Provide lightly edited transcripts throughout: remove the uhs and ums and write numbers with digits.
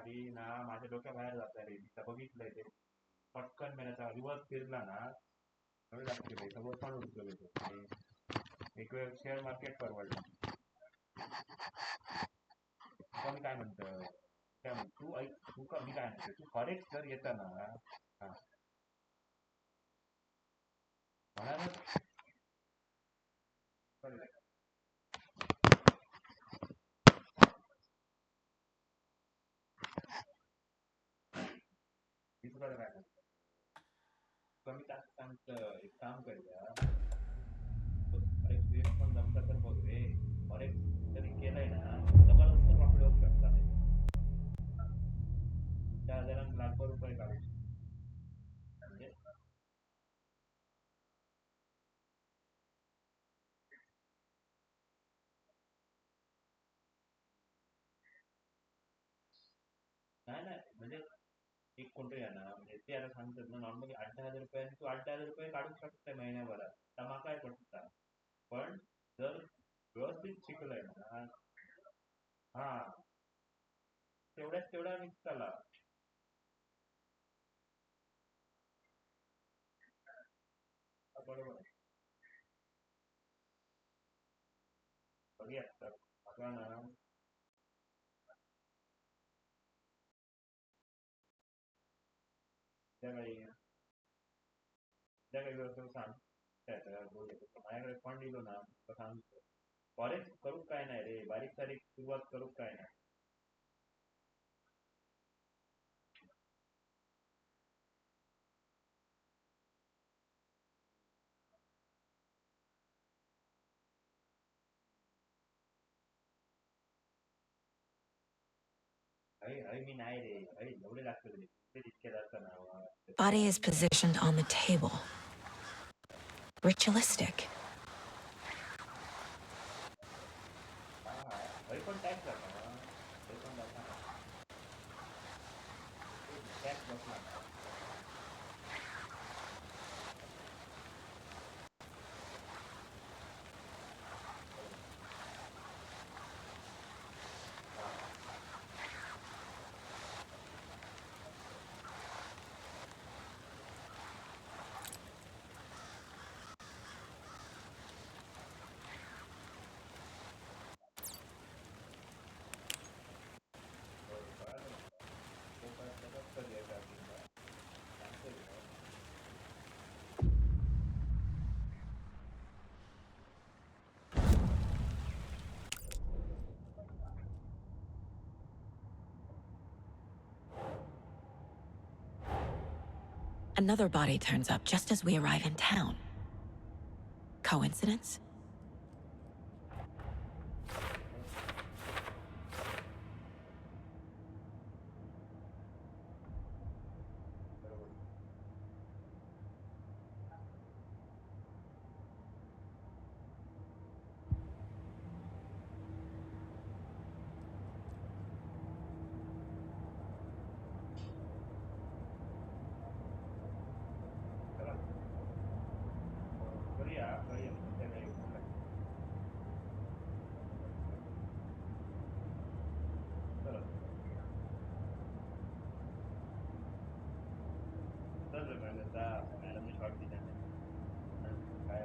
आधी ना माझ्या डोक्याबाहेर जाता रे, मी बघितलंय ते पटकन मी त्याचा रिवर्स फिरला ना एवढं लागते रे, समोर पण उडतो आणि एक वेळ शेअर मार्केट परवडलं. पण काय म्हणतं काय म्हणतो तू ऐक, तू का मी काय म्हणतो, तू फॉरेक्स जर येतं ना हा म्हणाल मी तुला काय म्हणतो, कमी तास सांगतं एक काम करूया, फॉरेक्स बिरेक्स पण जमता तर बघ रे. फॉरेक्स जरी केलंय ना डबल उत्तर प्रॉफिट होऊ शकता नाही. 4,000 लाखो रुपये काढू म्हणजे नाही नाही म्हणजे एक कोणतरी आहे ना, म्हणजे ते आता सांगतात ना नॉर्मली 8,000 रुपये तू 8,000 रुपये काढू शकते महिन्याभरात, तमा काय पडता. पण जर व्यवस्थित शिकलंय ना हा तेवढ्याच तेवढा निघताला. बरोबर आहे. बघूया तर आता ना त्या काही त्या काही व्यवस्था सांग माझ्याकडे फंड दिलो ना तर सांगतो. फॉरेक्स करू काय नाही रे, बारीक सारीक सुरुवात करू काय नाही. अरे मी नाही रे, अरे एवढे लागतं रे ते तितके जास्त ना Body is positioned on the table. Ritualistic. अरे पण टॅक्स जाता ना, अरे पण जाता ना, टॅक्स बसला ना. Another body turns up just as we arrive in town. Coincidence? मॅडमने शॉर्ट दिला काय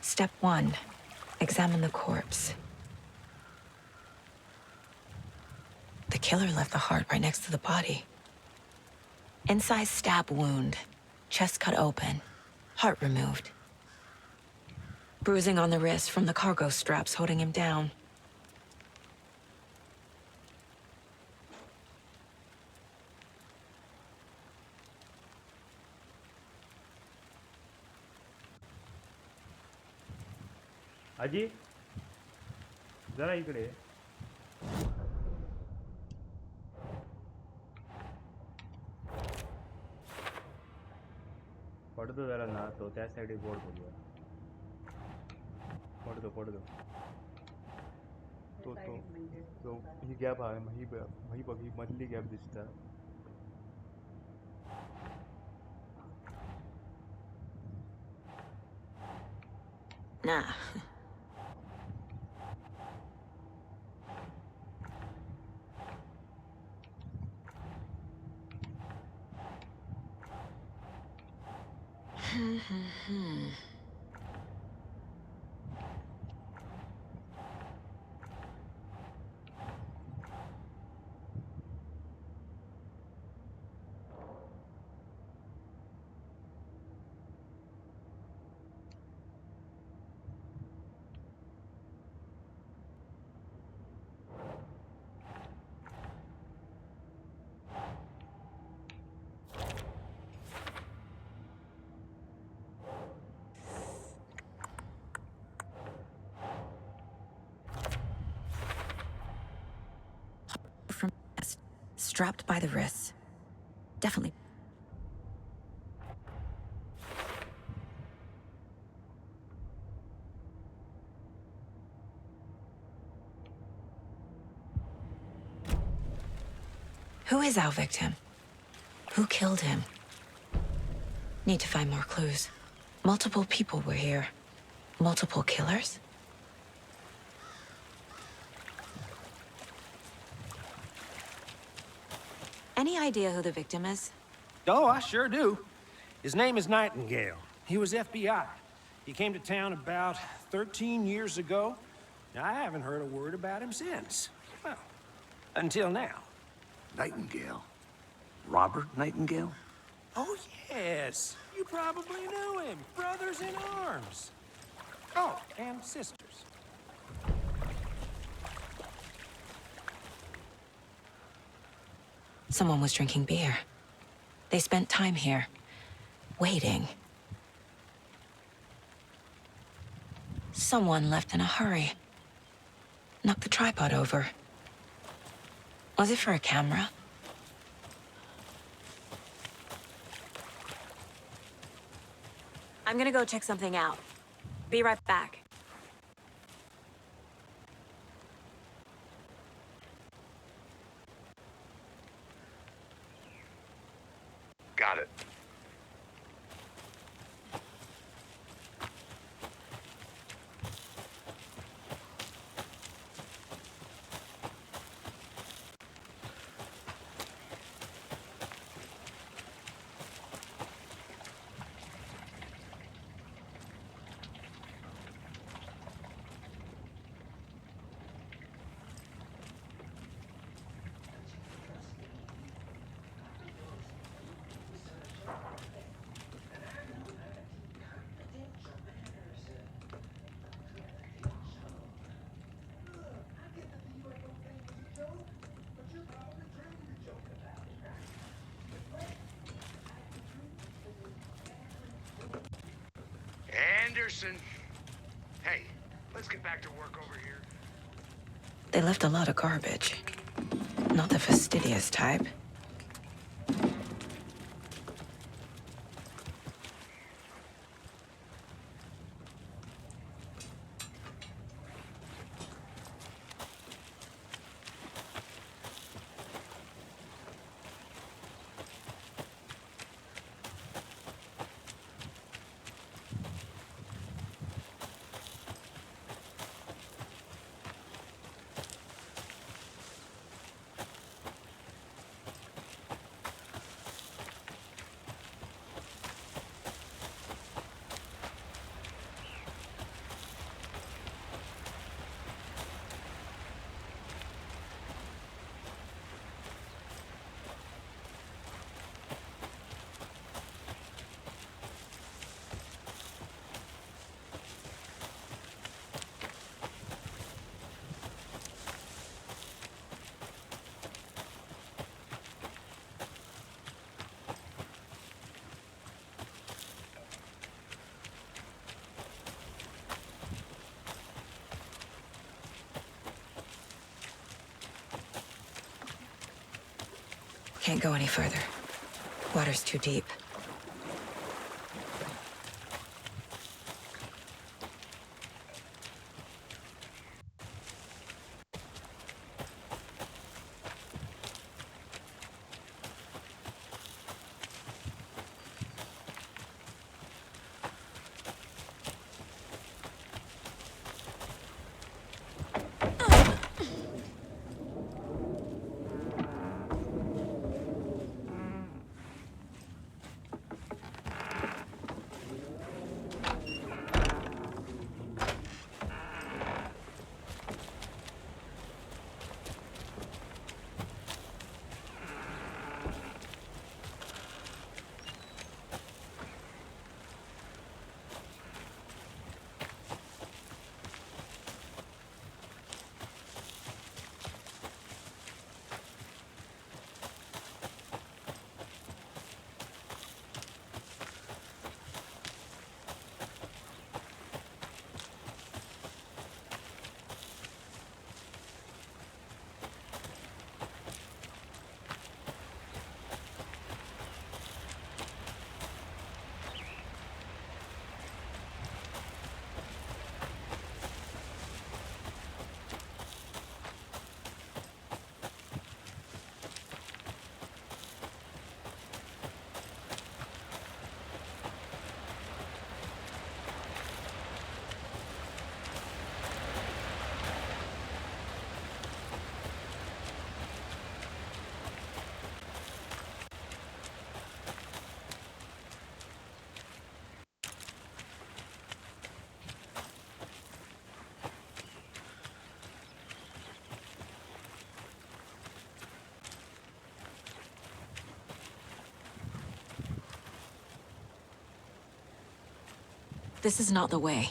Step 1. Examine the corpse. The killer left the heart right next to the body. Incised stab wound. Chest cut open. Heart removed. Bruising on the wrist from the cargo straps holding him down. आजी जरा इकडे पडतो जरा ना तो त्या side board बोलूया पडतो तो ही गॅप आहे ही बघ ही मधली गॅप दिसता Nah. From strapped by the wrists. Definitely. Who is our victim? Who killed him? Need to find more clues. Multiple people were here. Multiple killers? Any idea who the victim is? Oh, I sure do. His name is Nightingale. He was FBI. He came to town about 13 years ago. I haven't heard a word about him since. Well, until now. Nightingale? Robert Nightingale? Oh, yes. You probably knew him. Brothers in arms. Oh, and sisters. Someone was drinking beer. They spent time here, waiting. Someone left in a hurry. Knocked the tripod over. Was it for a camera? I'm gonna go check something out. Be right back. Got it. Anderson. Hey, let's get back to work over here. They left a lot of garbage. Not the fastidious type. Can't go any further. Water's too deep. This is not the way.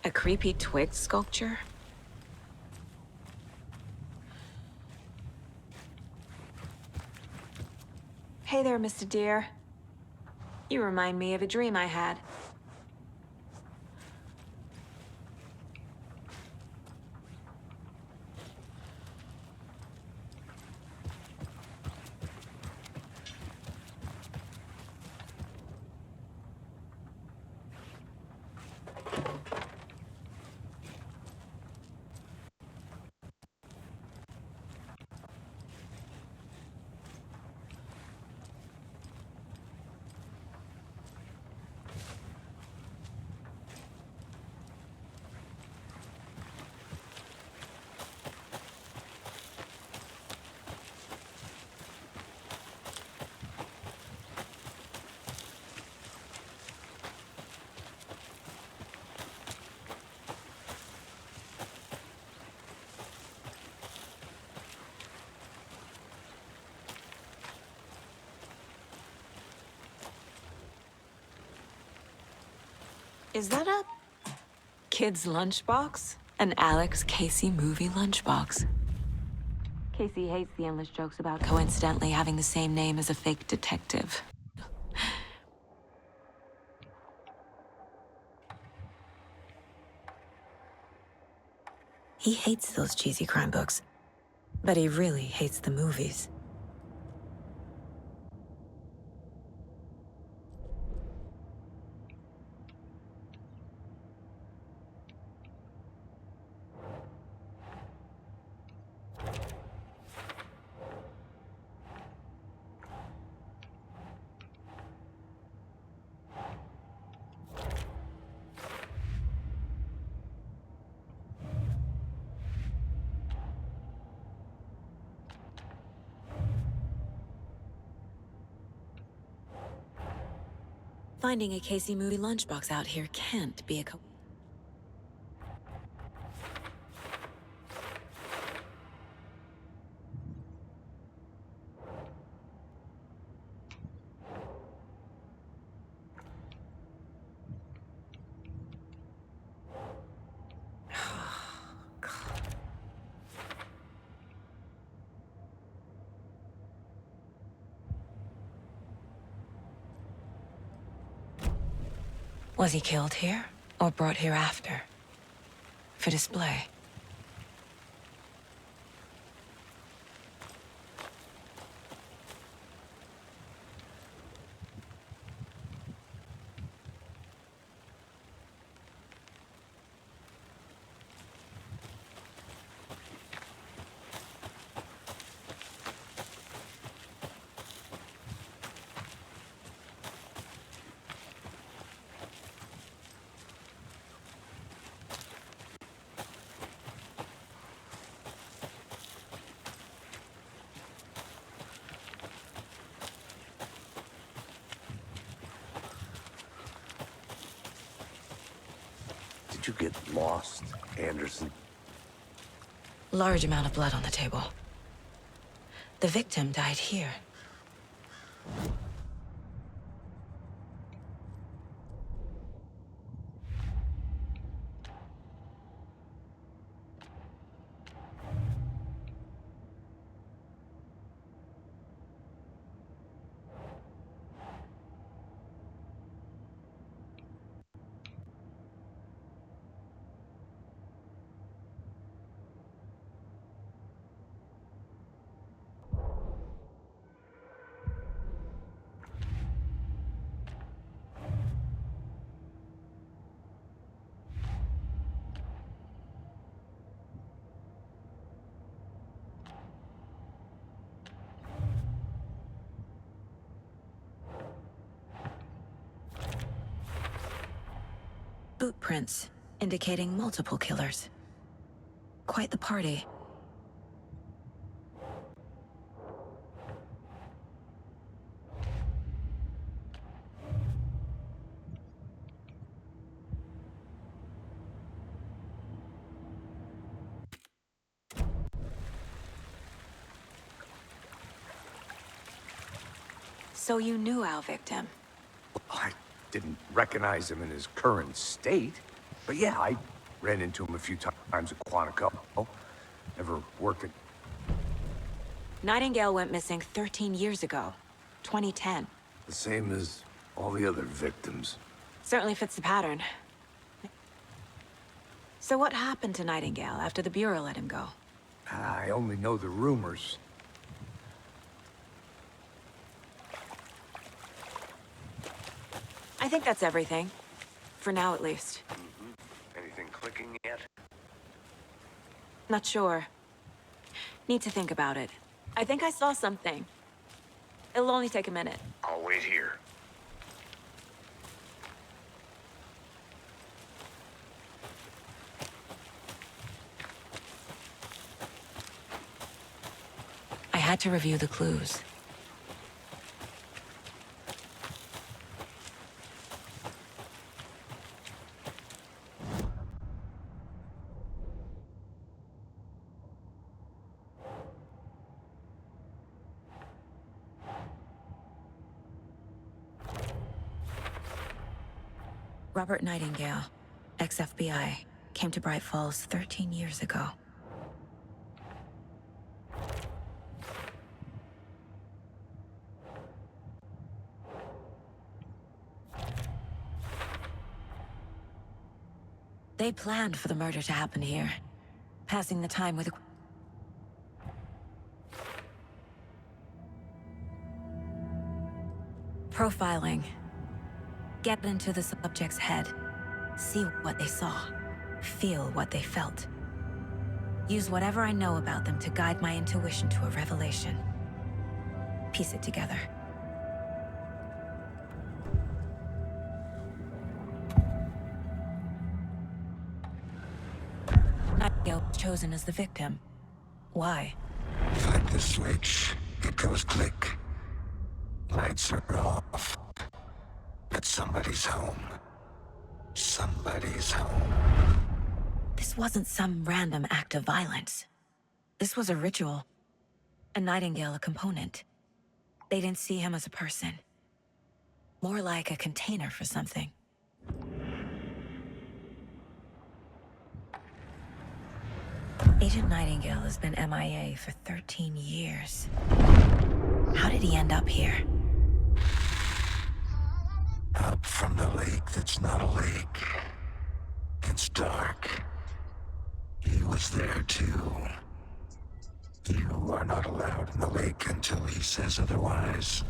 A creepy twig sculpture? Hey there, Mr. Deer. You remind me of a dream I had. Is that a kid's lunchbox? An Alex Casey movie lunchbox. Casey hates the endless jokes about coincidentally having the same name as a fake detective. He hates those cheesy crime books, but he really hates the movies. Finding a Casey movie lunchbox out here can't be a Was he killed here, or brought here after? For display? Did you get lost, Anderson? Large amount of blood on the table. The victim died here. Boot prints, indicating multiple killers. Quite the party. So you knew our victim? I didn't recognize him in his current state. But yeah, I ran into him a few times at Quantico. Never worked at... Nightingale went missing 13 years ago. 2010. The same as all the other victims. Certainly fits the pattern. So what happened to Nightingale after the Bureau let him go? I only know the rumors. I think that's everything. For now, at least. Anything clicking yet? Not sure. Need to think about it. I think I saw something. It'll only take a minute. I'll wait here. I had to review the clues. Robert Nightingale, ex-FBI, came to Bright Falls 13 years ago. They planned for the murder to happen here. passing the time with a... Profiling. Get into the subject's head. See what they saw. Feel what they felt. Use whatever I know about them to guide my intuition to a revelation. Piece it together. Nightingale was chosen as the victim. Why? Like the switch, it goes click. Lights are off. But somebody's home. Somebody's home. This wasn't some random act of violence. This was a ritual. And Nightingale a component. They didn't see him as a person. More like a container for something. Agent Nightingale has been MIA for 13 years. How did he end up here? Up from the lake that's not a lake. It's dark. He was there too. You are not allowed in the lake until he says otherwise.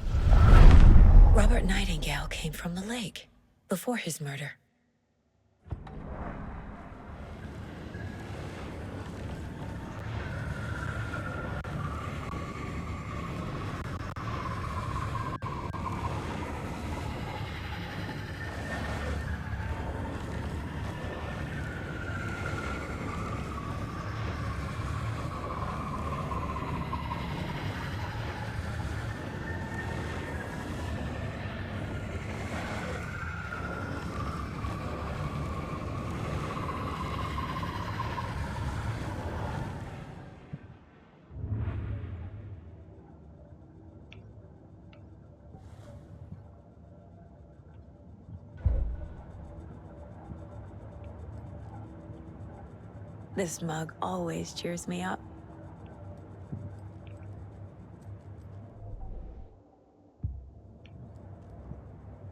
Robert Nightingale came from the lake, before his murder. This mug always cheers me up.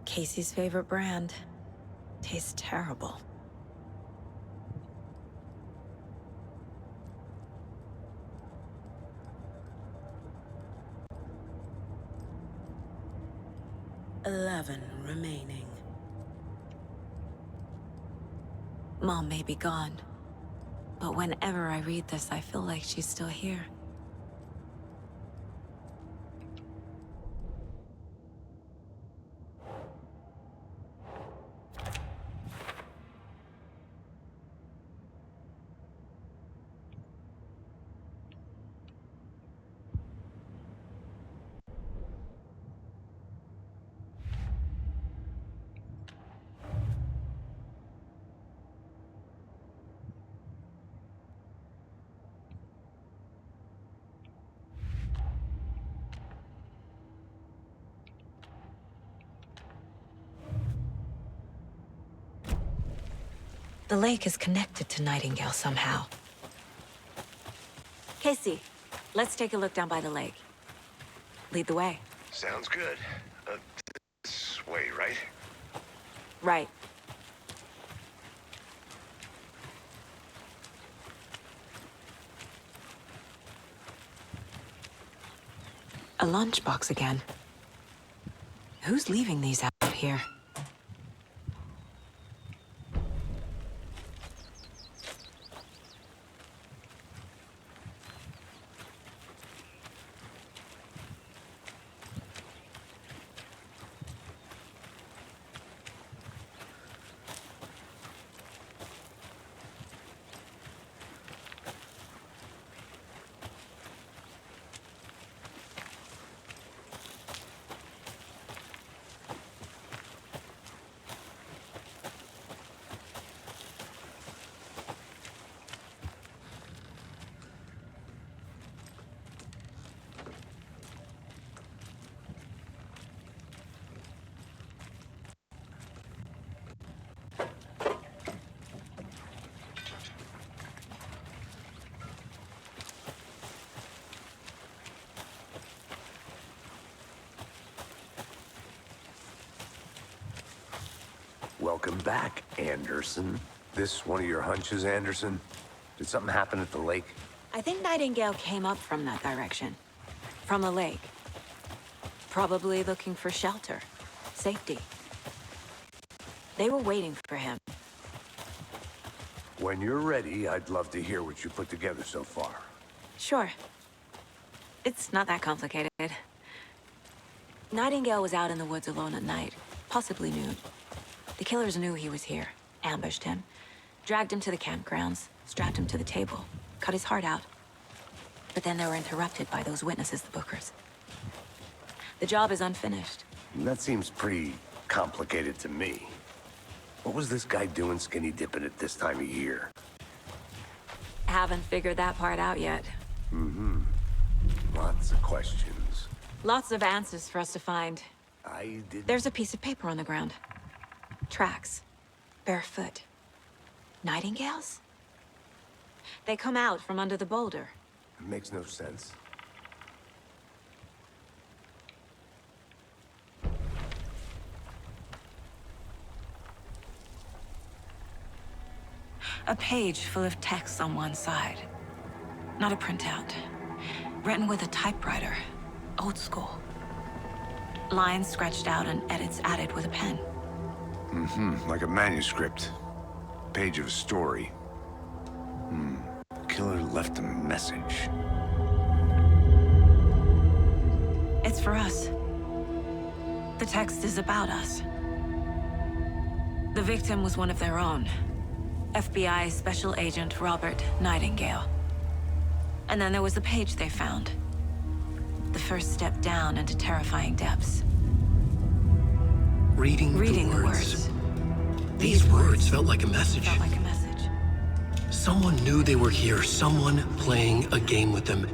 Casey's favorite brand. Tastes terrible. $11 remaining. Mom may be gone, but whenever I read this, I feel like she's still here. The lake is connected to Nightingale somehow. Casey, let's take a look down by the lake. Lead the way. Sounds good. This way, right? Right. A lunchbox again. Who's leaving these out here? Welcome back, Anderson. This one of your hunches, Anderson? Did something happen at the lake? I think Nightingale came up from that direction. From the lake. Probably looking for shelter. Safety. They were waiting for him. When you're ready, I'd love to hear what you put together so far. Sure. It's not that complicated. Nightingale was out in the woods alone at night, possibly nude. The killers knew he was here, ambushed him, dragged him to the campgrounds, strapped him to the table, cut his heart out. But then they were interrupted by those witnesses, the Bookers. The job is unfinished. That seems pretty complicated to me. What was this guy doing skinny dipping at this time of year? Haven't figured that part out yet. Mm-hmm. Lots of questions. Lots of answers for us to find. I did. There's a piece of paper on the ground. Tracks. Barefoot. Nightingales? They come out from under the boulder. It makes no sense. A page full of text on one side. Not a printout. Written with a typewriter. Old school. Lines scratched out and edits added with a pen. Mm-hmm. Like a manuscript. Page of a story. Killer left a message. It's for us. The text is about us. The victim was one of their own. FBI Special Agent Robert Nightingale. And then there was the page they found. The first step down into terrifying depths. Reading the words. These words felt like a message. Felt like a message. Someone knew they were here, someone playing a game with them.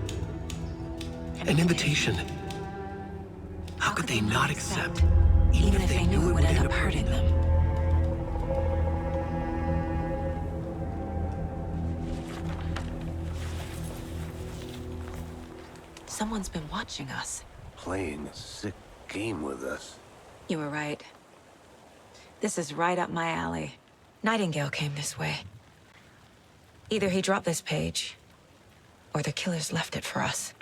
An invitation. How could they not accept, even if they knew it would end up hurting them? Someone's been watching us. Playing a sick game with us. You were right. This is right up my alley. Nightingale came this way. Either he dropped this page, or the killers left it for us.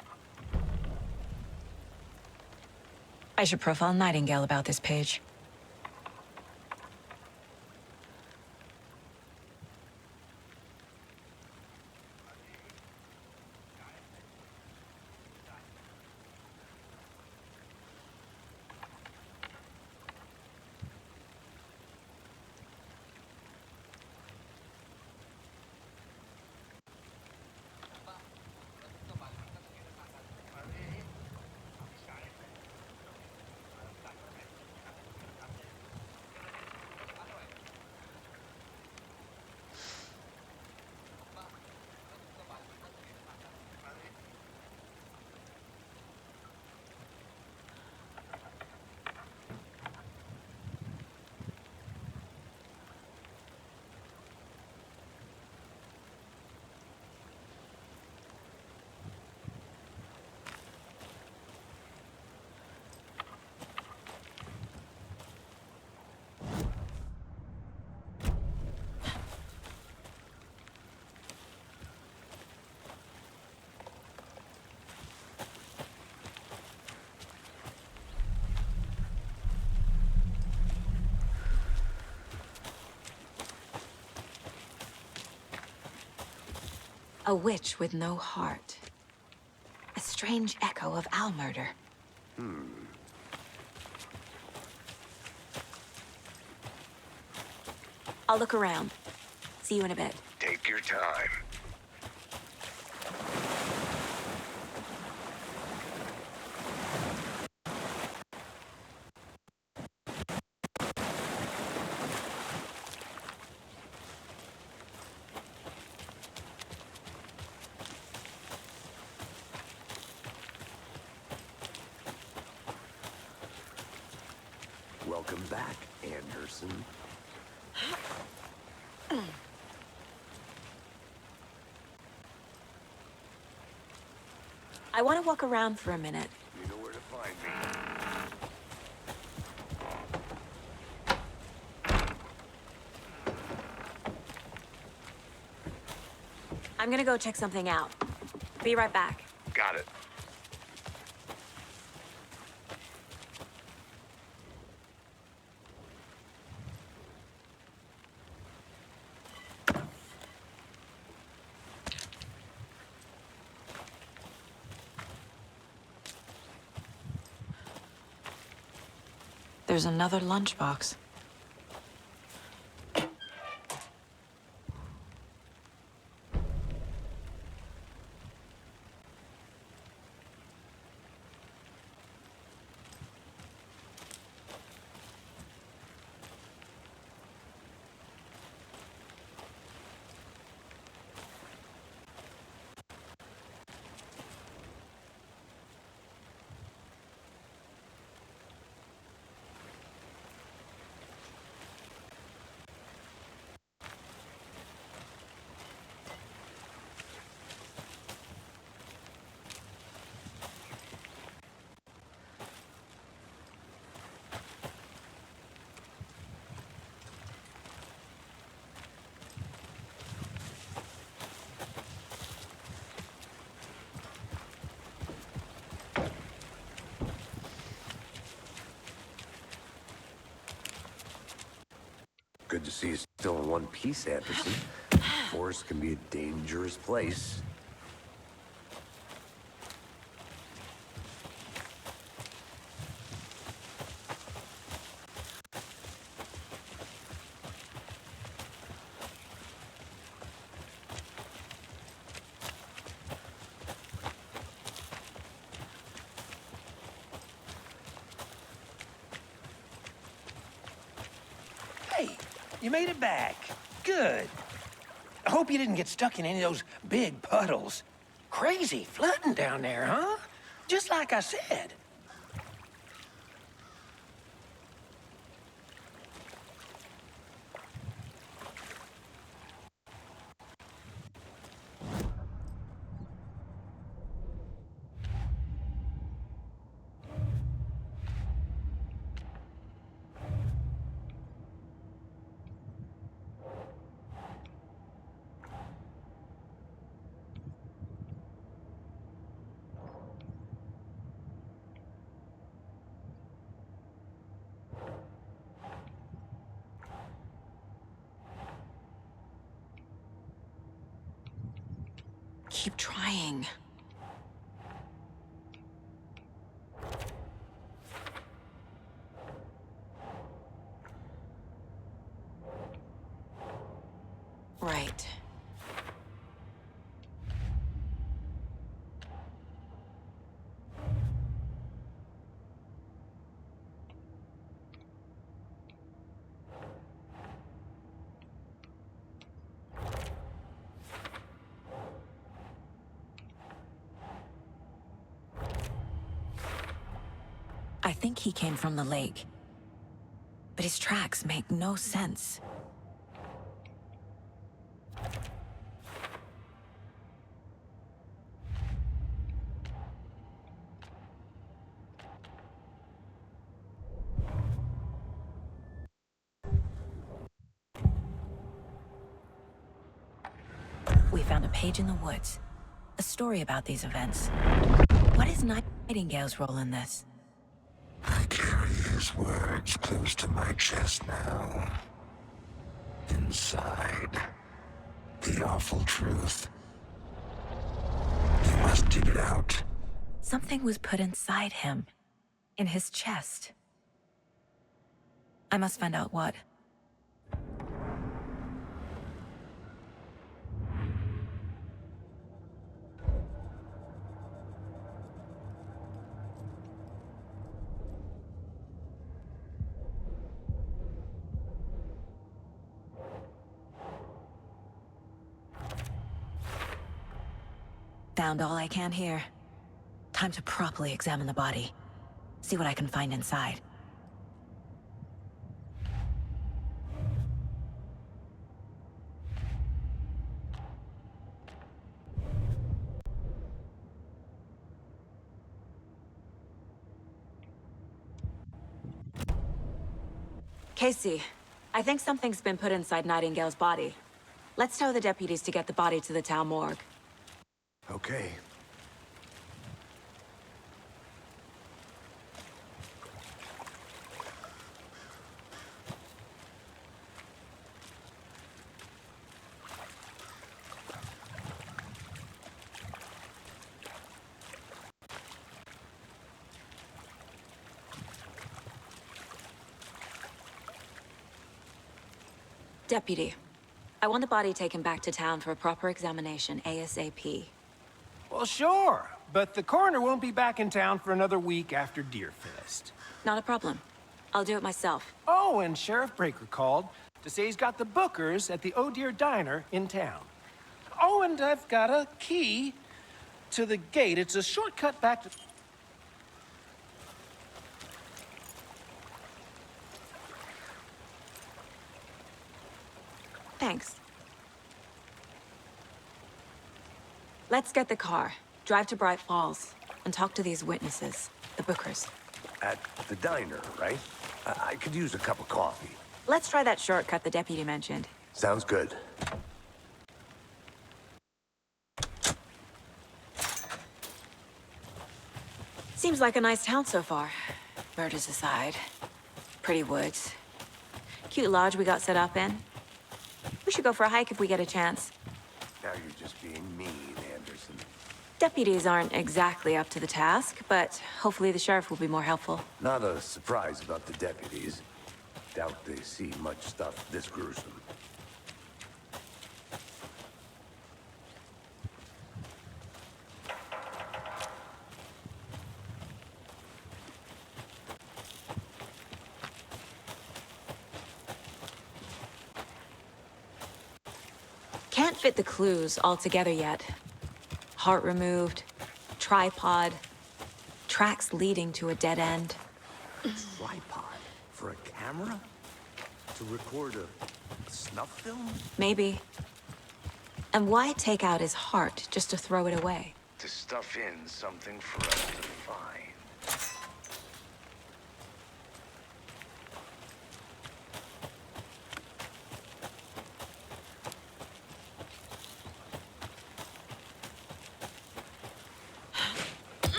I should profile Nightingale about this page. A witch with no heart. A strange echo of owl murder. I'll look around. See you in a bit. Take your time. Welcome back, Anderson. I want to walk around for a minute. You know where to find me. I'm gonna go check something out. Be right back. Got it. There's another lunchbox. Good to see you still in one piece, Anderson. Forest can be a dangerous place. Hey, you made it back. Good. I hope you didn't get stuck in any of those big puddles. Crazy flooding down there, huh? Just like I said. Keep trying. Right. I think he came from the lake. But his tracks make no sense. We found a page in the woods. A story about these events. What is Nightingale's role in this? I carry his words close to my chest now. Inside, the awful truth. You must dig it out. Something was put inside him. In his chest. I must find out what. Found all I can here. Time to properly examine the body. See what I can find inside. Casey, I think something's been put inside Nightingale's body. Let's tell the deputies to get the body to the town morgue. Okay. Deputy, I want the body taken back to town for a proper examination ASAP. Well, sure, but the coroner won't be back in town for another week after Deerfest. Not a problem. I'll do it myself. Oh, and Sheriff Breaker called to say he's got the Bookers at the Oh Dear Diner in town. Oh, and I've got a key to the gate. It's a shortcut back to... Thanks. Let's get the car, drive to Bright Falls, and talk to these witnesses, the Bookers. At the diner, right? I could use a cup of coffee. Let's try that shortcut the deputy mentioned. Sounds good. Seems like a nice town so far. Murders aside. Pretty woods. Cute lodge we got set up in. We should go for a hike if we get a chance. Now you're just being mean, Anderson. Deputies aren't exactly up to the task, but hopefully the sheriff will be more helpful. Not a surprise about the deputies. Doubt they see much stuff this gruesome. Can't fit the clues all together yet. Heart removed, tripod, tracks leading to a dead end. Tripod? For a camera? To record a snuff film? Maybe. And why take out his heart just to throw it away? To stuff in something for us to find.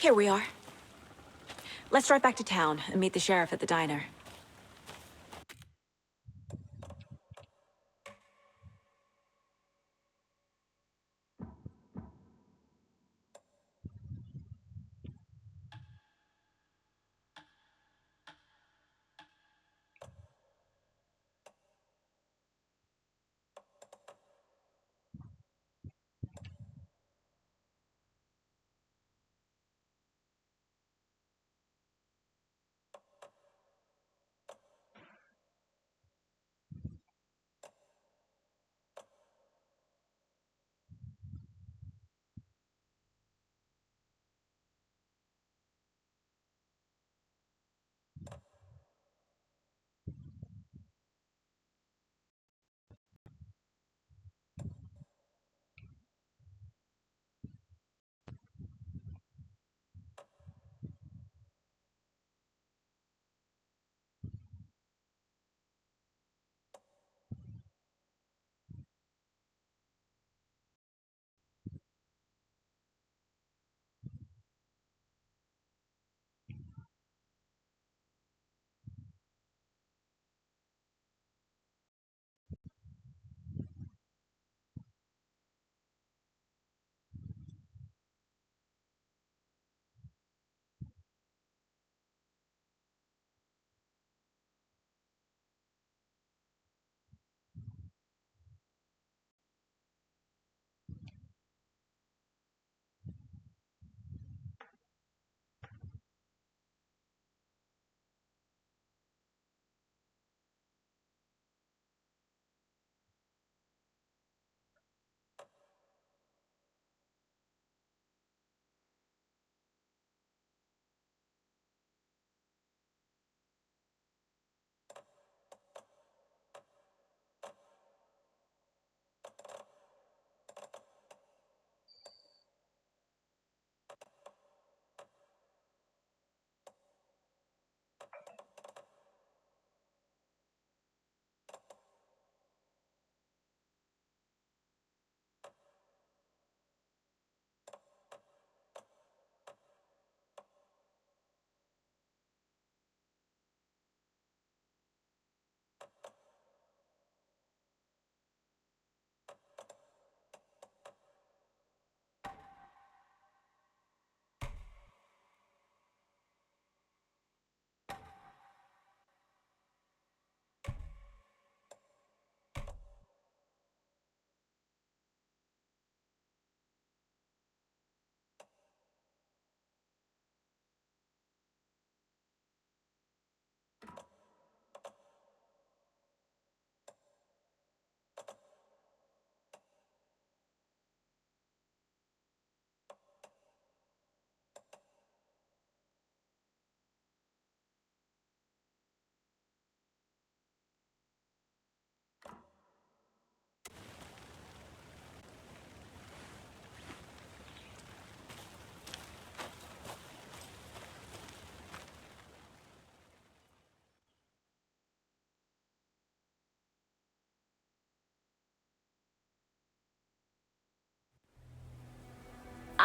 Here we are. Let's drive back to town and meet the sheriff at the diner.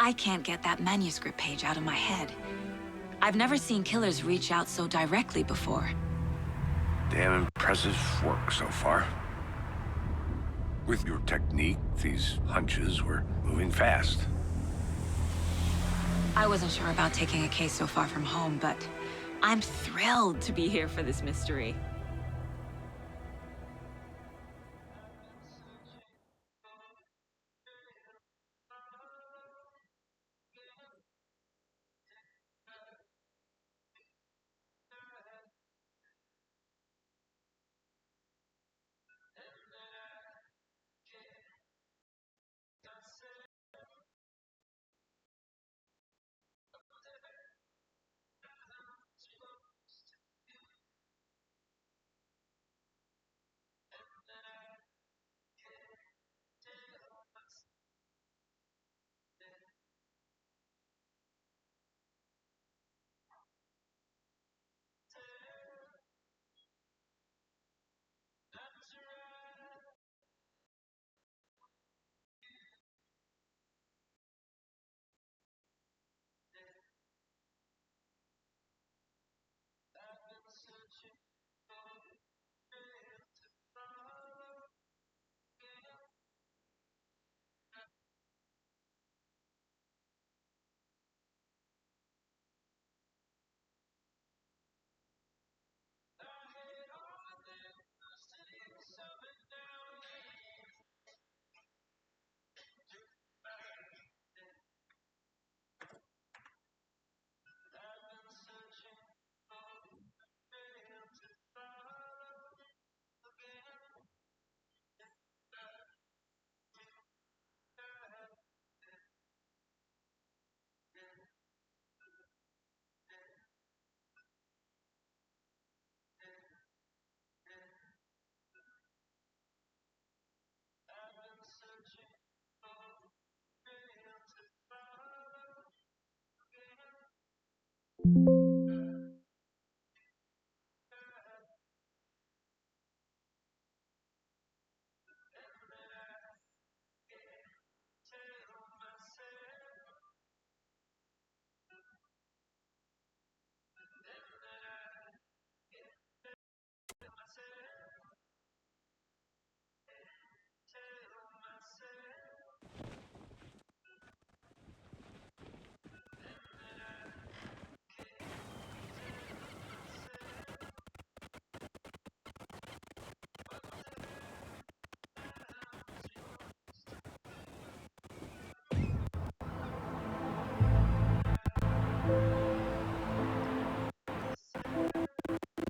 I can't get that manuscript page out of my head. I've never seen killers reach out so directly before. Damn impressive work so far. With your technique, these hunches were moving fast. I wasn't sure about taking a case so far from home, but I'm thrilled to be here for this mystery.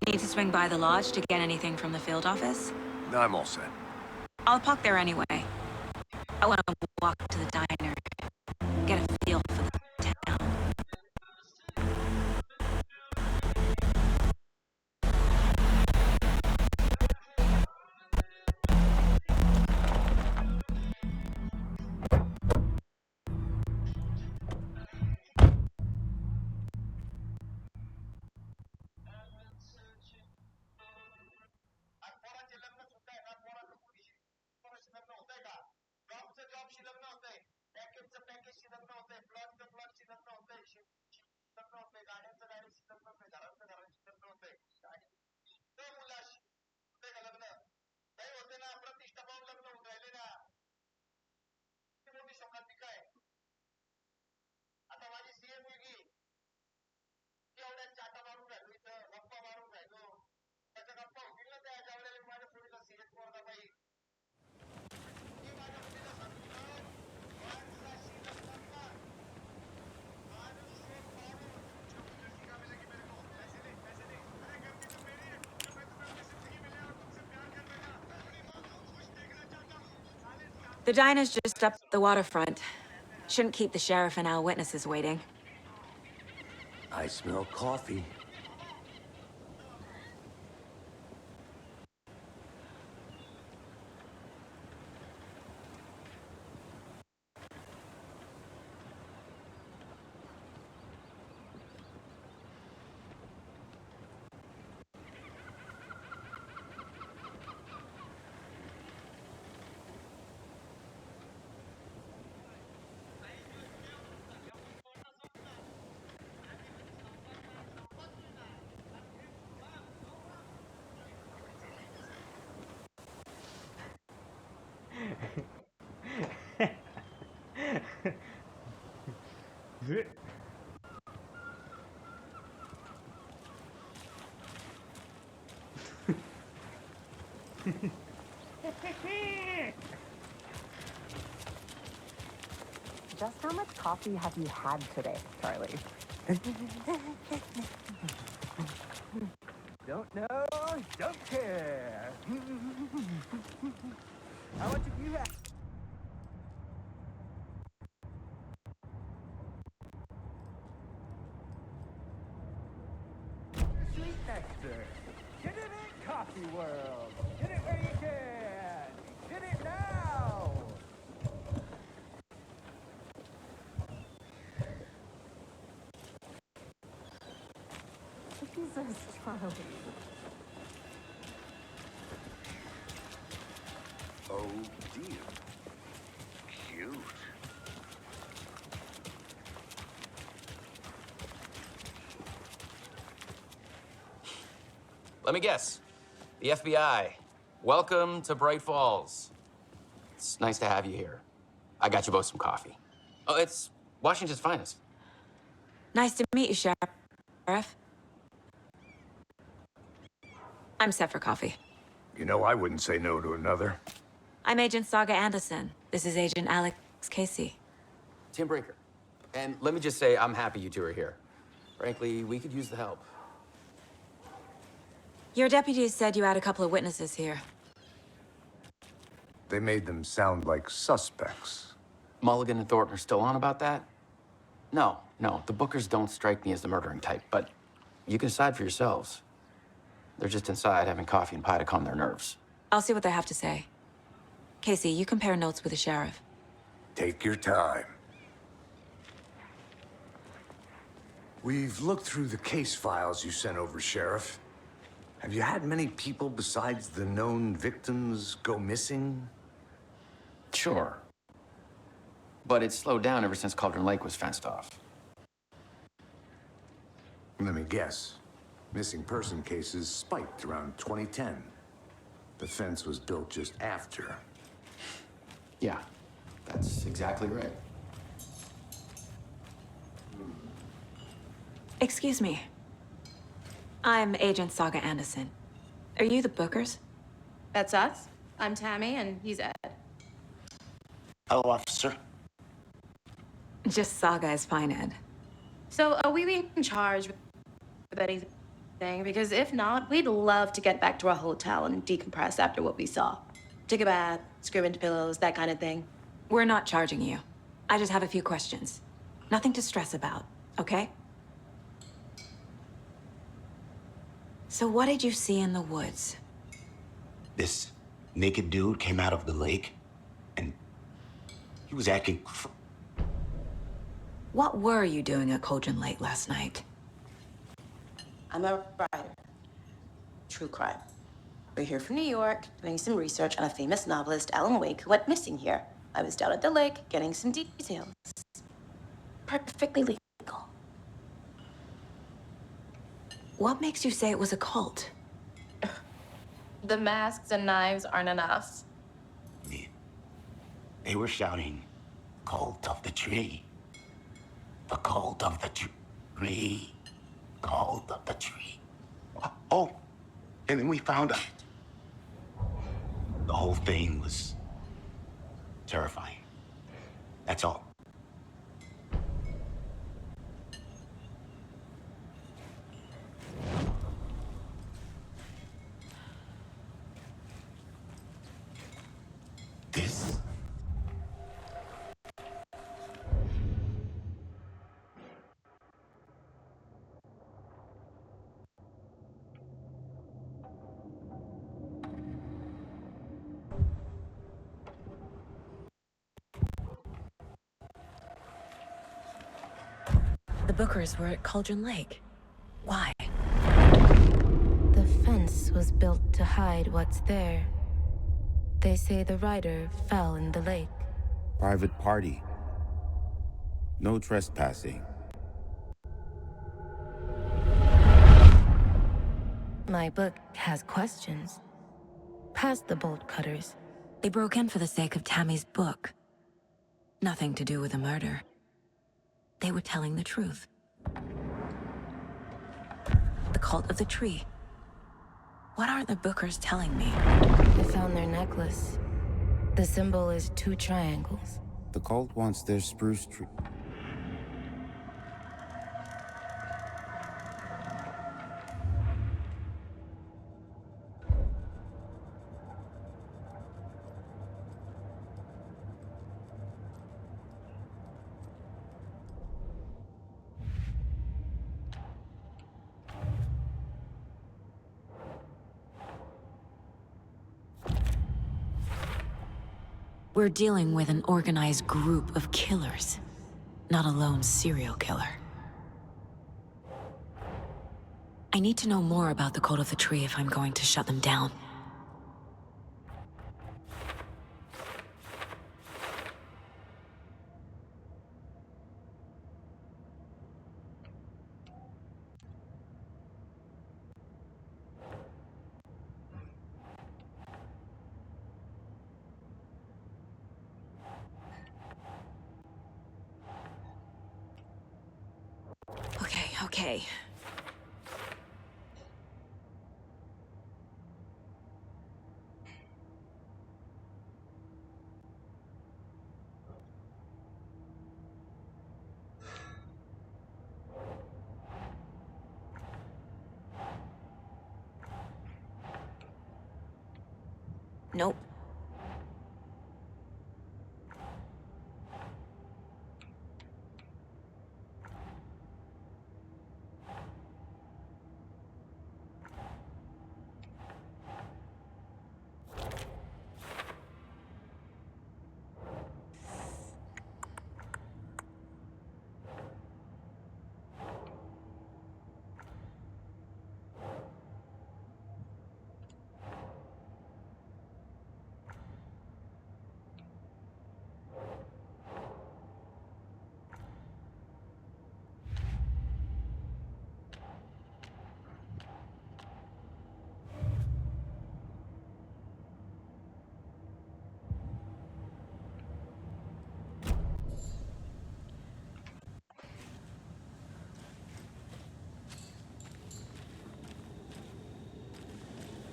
Need to swing by the lodge to get anything from the field office? No, I'm all set. I'll park there anyway. I want to walk to the diner, get a feel for the town. The diner's just up the waterfront. Shouldn't keep the sheriff and our witnesses waiting. I smell coffee. Just how much coffee have you had today, Charlie? Don't know, don't care. How much have you had? Sweet nectar. Get it in, coffee world. Get it where you can. Get it now. Jesus, Charlie. Oh, dear. Cute. Let me guess. The FBI. Welcome to Bright Falls. It's nice to have you here. I got you both some coffee. Oh, it's Washington's finest. Nice to meet you, Sheriff. I'm set for coffee. You know, I wouldn't say no to another. I'm Agent Saga Anderson. This is Agent Alex Casey. Tim Brinker. And let me just say, I'm happy you two are here. Frankly, we could use the help. Your deputies said you had a couple of witnesses here. They made them sound like suspects. Mulligan and Thornton are still on about that? No, the Bookers don't strike me as the murdering type, but you can decide for yourselves. They're just inside having coffee and pie to calm their nerves. I'll see what they have to say. Casey, you compare notes with the sheriff. Take your time. We've looked through the case files you sent over, Sheriff. Have you had many people besides the known victims go missing? Sure. But it's slowed down ever since Cauldron Lake was fenced off. Let me guess. Missing person cases spiked around 2010. The fence was built just after. Yeah, that's exactly right. Excuse me. I'm Agent Saga Anderson. Are you the Bookers? That's us. I'm Tammy, and he's Ed. Hello, officer. Just Saga is fine, Ed. So, are we being charged with anything? Because if not, we'd love to get back to our hotel and decompress after what we saw. Take a bath, screw into pillows, that kind of thing. We're not charging you. I just have a few questions. Nothing to stress about, okay? So what did you see in the woods? This naked dude came out of the lake, and he was acting. What were you doing at Cauldron Lake last night? I'm a writer. True crime. We're here from New York, doing some research on a famous novelist, Alan Wake, who went missing here. I was down at the lake, getting some details. Perfectly legal. What makes you say it was a cult? The masks and knives aren't enough. They were shouting, "Cult of the tree. The cult of the tree. Cult of the tree." Oh, and then we found out. The whole thing was terrifying. That's all. This. The Bookers were at Cauldron Lake. Why? The fence was built to hide what's there. They say the rider fell in the lake. Private party. No trespassing. My book has questions. Past the bolt cutters. They broke in for the sake of Tammy's book. Nothing to do with a murder. they were telling the truth. The cult of the tree. What are the Bookers telling me? They found their necklace. The symbol is 2 triangles. The cult wants their spruce tree. We're dealing with an organized group of killers, not a lone serial killer. I need to know more about the cult of the tree if I'm going to shut them down. Okay. Nope.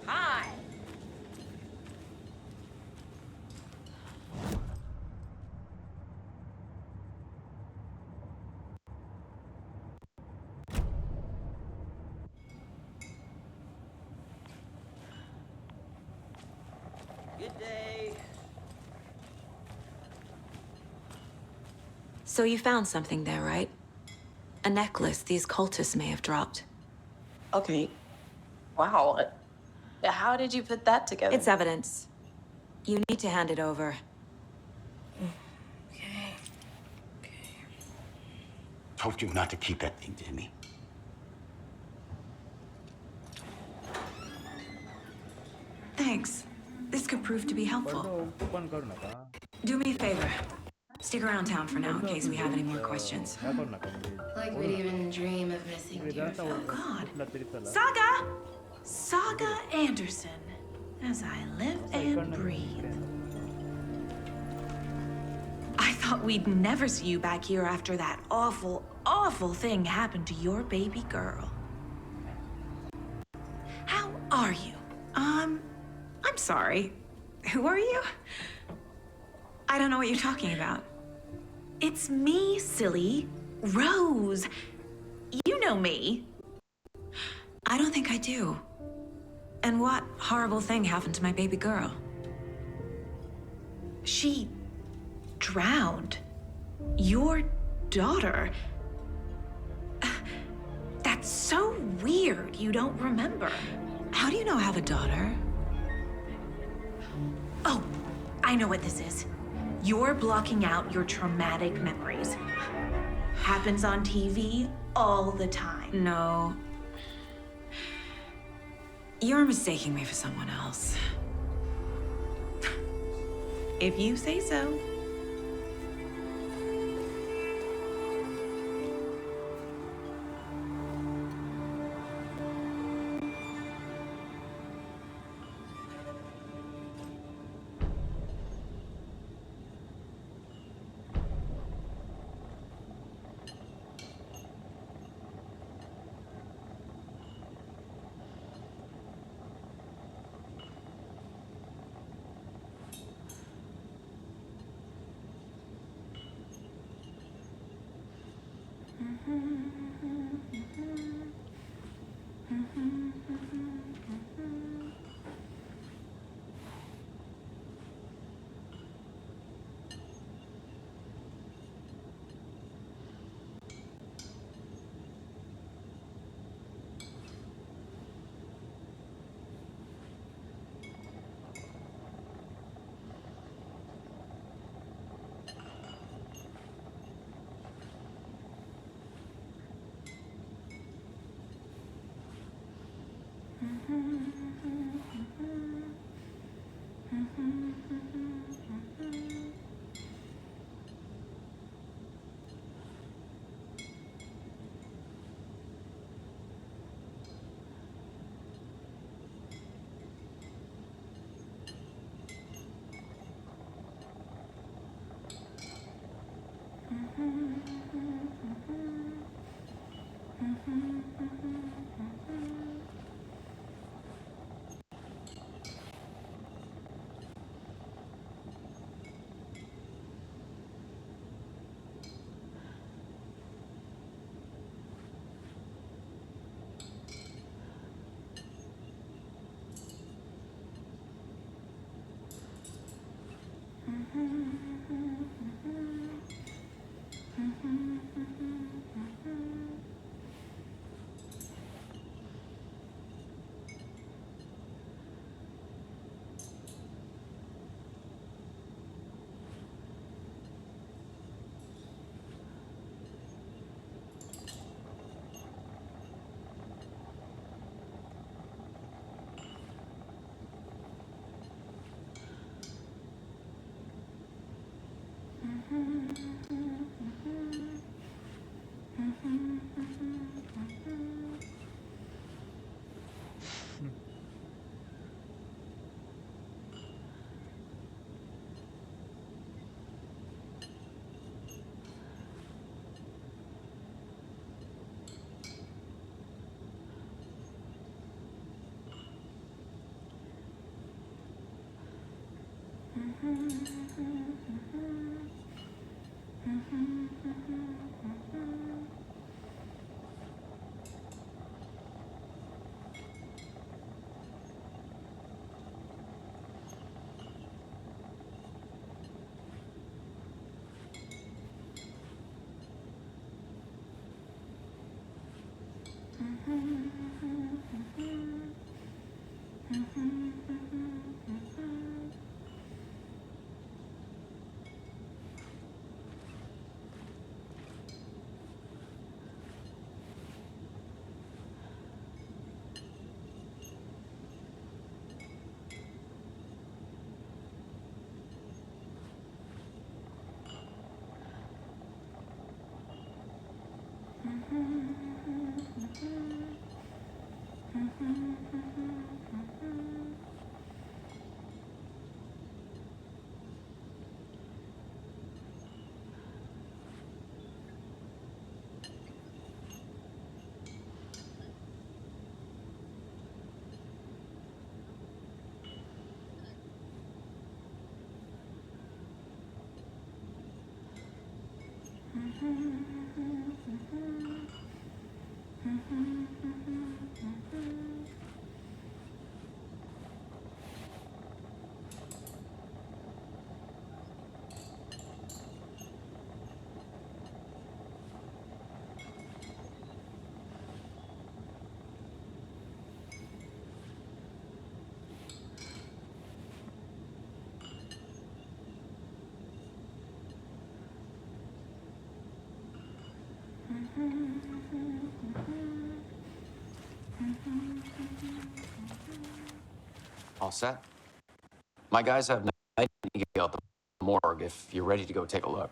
Hi! Good day. So you found something there, right? A necklace these cultists may have dropped. Okay. Wow. How did you put that together? It's evidence. You need to hand it over. Okay. Told you not to keep that thing, Jimmy. Thanks. This could prove to be helpful. Do me a favor. Stick around town for now in case we have any more questions. Like we'd even dream of missing dear Oh, fellows. God. Saga! Saga Anderson. As I live and breathe. I thought we'd never see you back here after that awful, awful thing happened to your baby girl. How are you? I'm sorry. Who are you? I don't know what you're talking about. It's me, silly. Rose. You know me. I don't think I do. And what horrible thing happened to my baby girl? She drowned. Your daughter. That's so weird you don't remember. How do you know I have a daughter? Oh, I know what this is. You're blocking out your traumatic memories. Happens on TV all the time. No. You're mistaking me for someone else. If you say so. All set? My guys have Nightingale at the morgue if you're ready to go take a look.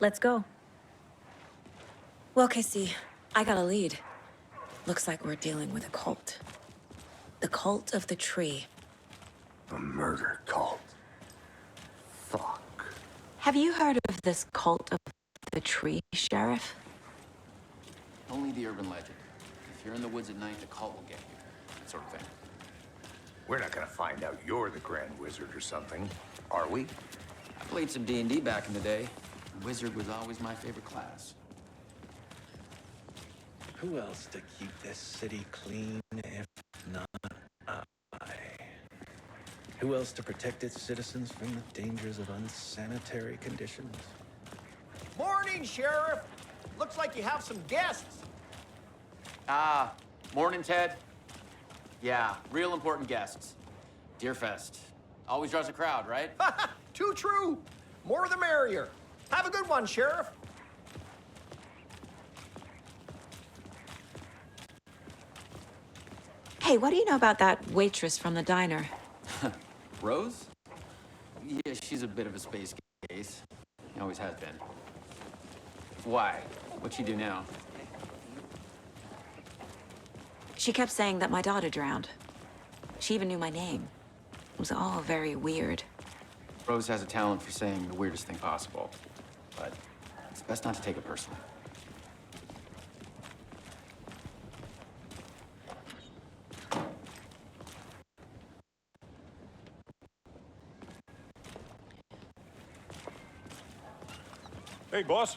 Let's go. Well, Casey, I got a lead. Looks like we're dealing with a cult. The cult of the tree. A murder cult. Fuck. Have you heard of this cult of the tree, Sheriff? Only the urban legend. If you're in the woods at night, the cult will get you. That sort of thing. We're not gonna find out you're the Grand Wizard or something, are we? I played some D&D back in the day. Wizard was always my favorite class. Who else to keep this city clean if not I? Who else to protect its citizens from the dangers of unsanitary conditions? Morning, Sheriff! Looks like you have some guests. Ah, morning, Ted. Yeah, real important guests. Deerfest. Always draws a crowd, right? Too true. More the merrier. Have a good one, Sheriff. Hey, what do you know about that waitress from the diner? Rose? Yeah, she's a bit of a space case. Always has been. Why? What'd she do now? She kept saying that my daughter drowned. She even knew my name. It was all very weird. Rose has a talent for saying the weirdest thing possible. But it's best not to take it personally. Hey, boss.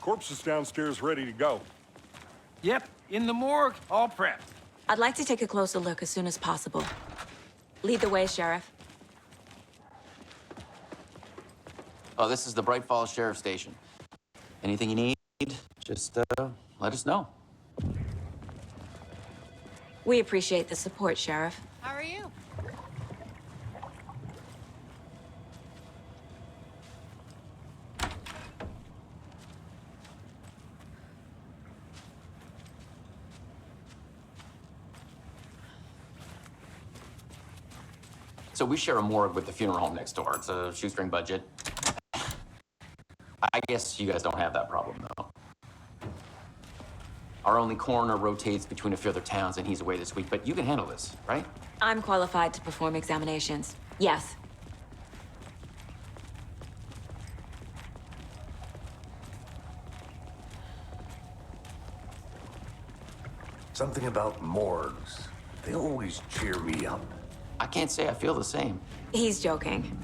Corpse is downstairs ready to go. Yep, in the morgue, all prepped. I'd like to take a closer look as soon as possible. Lead the way, Sheriff. Oh, this is the Bright Falls Sheriff Station. Anything you need, just let us know. We appreciate the support, Sheriff. How are you? So we share a morgue with the funeral home next door. It's a shoestring budget. I guess you guys don't have that problem, though. Our only coroner rotates between a few other towns, and he's away this week, but you can handle this, right? I'm qualified to perform examinations. Yes. Something about morgues. They always cheer me up. I can't say I feel the same. He's joking.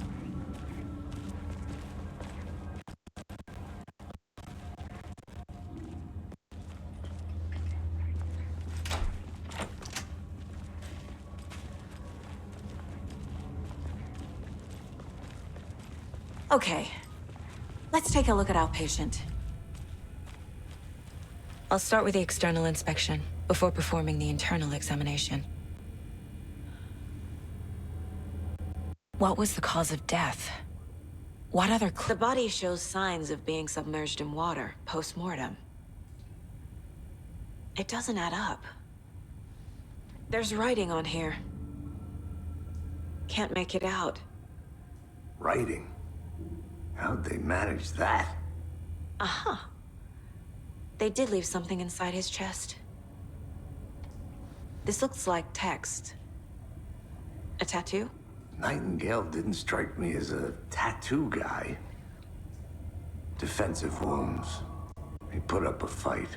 Okay, let's take a look at our patient. I'll start with the external inspection before performing the internal examination. What was the cause of death? What other The body shows signs of being submerged in water post-mortem. It doesn't add up. There's writing on here. Can't make it out. Writing? How'd they manage that? Uh-huh. They did leave something inside his chest. This looks like text. A tattoo? Nightingale didn't strike me as a tattoo guy. Defensive wounds. He put up a fight.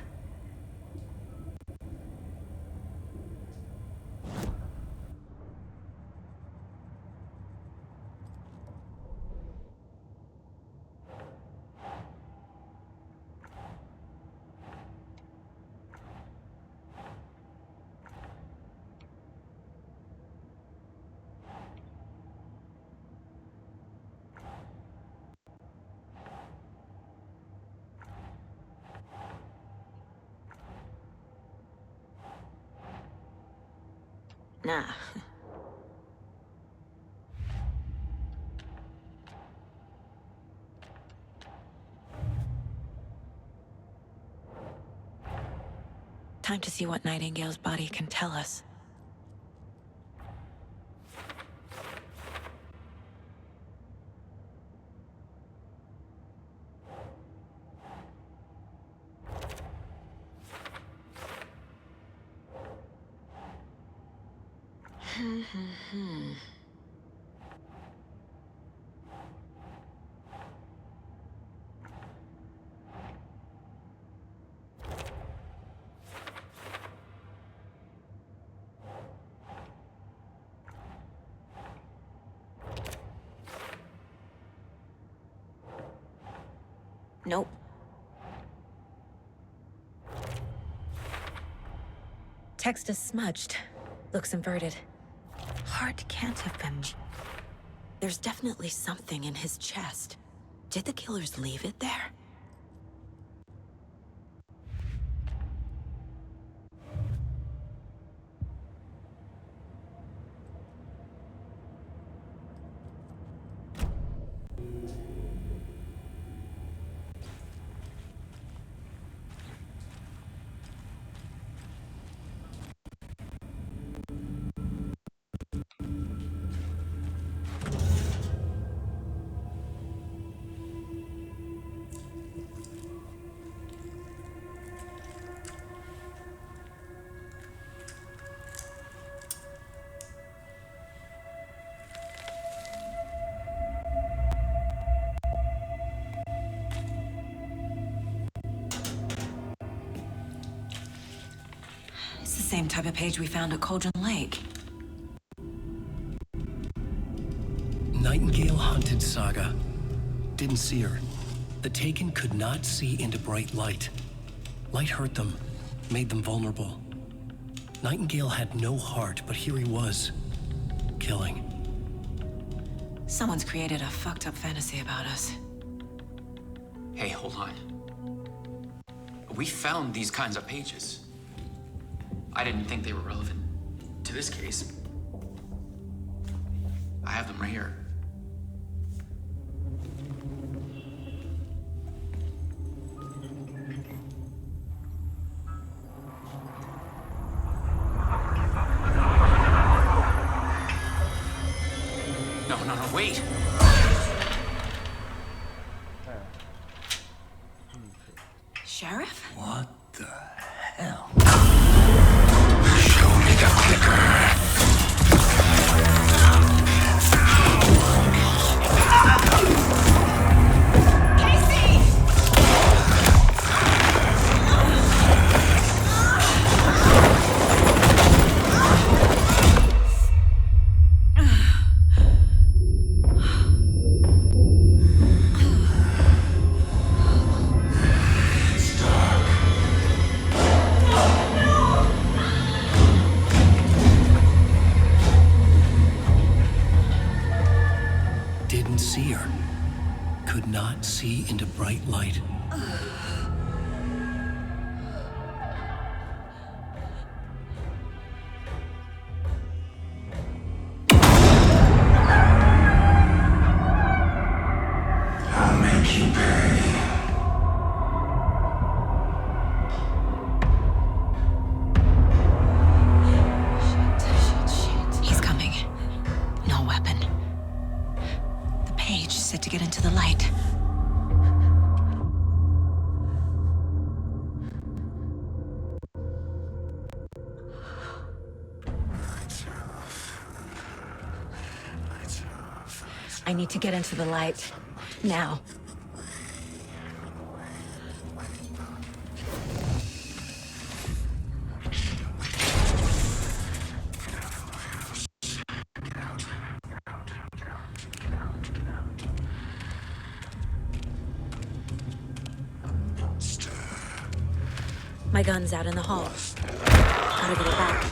Nah. Time to see what Nightingale's body can tell us. Nope. Text is smudged. Looks inverted. Heart can't have been... There's definitely something in his chest. Did the killers leave it there? same type of page we found at Cauldron Lake. Nightingale hunted Saga. Didn't see her. The Taken could not see into bright light. Light hurt them, made them vulnerable. Nightingale had no heart, but here he was, killing. Someone's created a fucked up fantasy about us. Hey, hold on. We found these kinds of pages. I didn't think they were relevant to this case. I have them right here. No, wait! Sheriff? What the hell? Show me the clicker. Didn't see her. Could not see into bright light. I'll make you pay. He's coming. No weapon. The page set to get into the light. I need to get into the light. Now. My gun's out in the hall. Gotta get it back.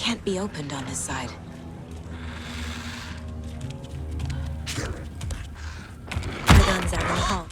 Can't be opened on this side. My gun's out in the hall.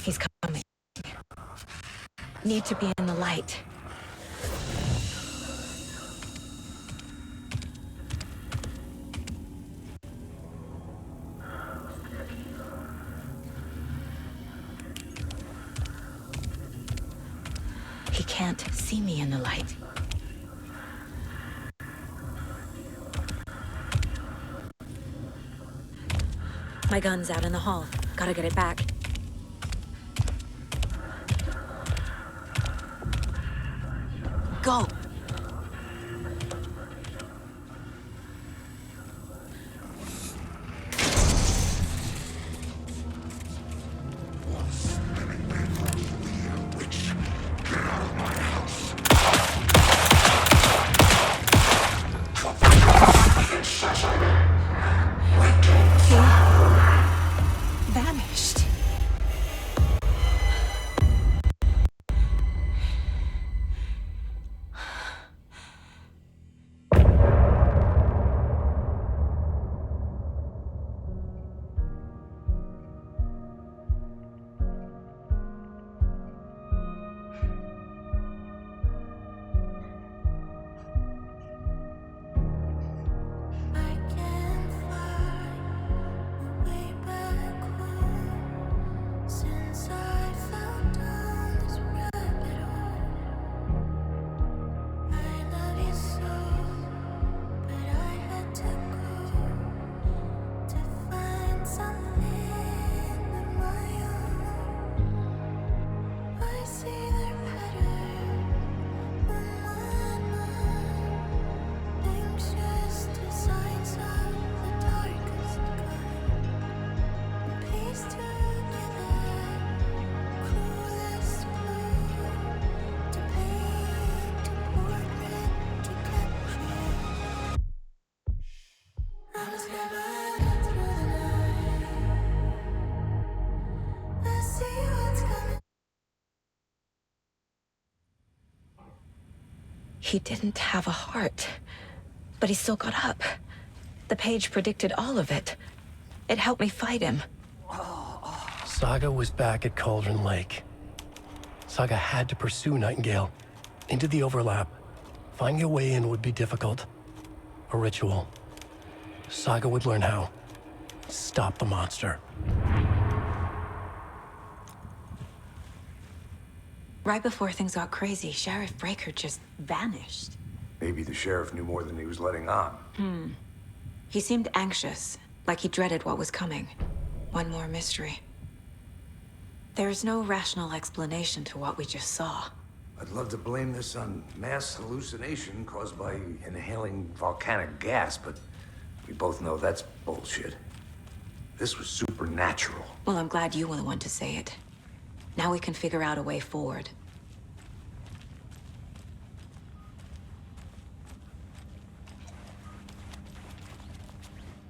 He's coming. Need to be in the light. He can't see me in the light. My gun's out in the hall. Gotta get it back. Go! Vanished. He didn't have a heart, but he still got up. The page predicted all of it. It helped me fight him. Saga was back at Cauldron Lake. Saga had to pursue Nightingale into the overlap. Finding a way in would be difficult. A ritual. Saga would learn how. Stop the monster. Right before things got crazy, Sheriff Breaker just vanished. Maybe the sheriff knew more than he was letting on. He seemed anxious, like he dreaded what was coming. One more mystery. There's no rational explanation to what we just saw. I'd love to blame this on mass hallucination caused by inhaling volcanic gas, but we both know that's bullshit. This was supernatural. Well, I'm glad you were the one to say it. Now we can figure out a way forward.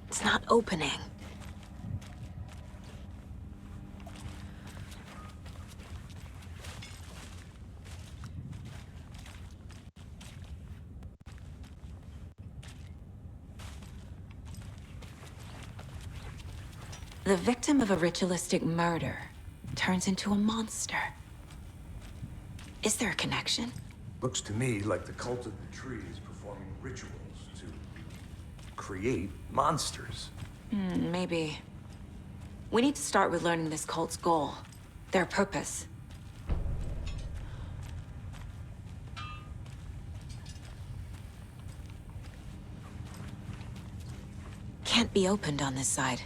It's not opening. The victim of a ritualistic murder turns into a monster. Is there a connection? Looks to me like the cult of the tree is performing rituals to create monsters. Maybe. We need to start with learning this cult's goal, their purpose. Can't be opened on this side.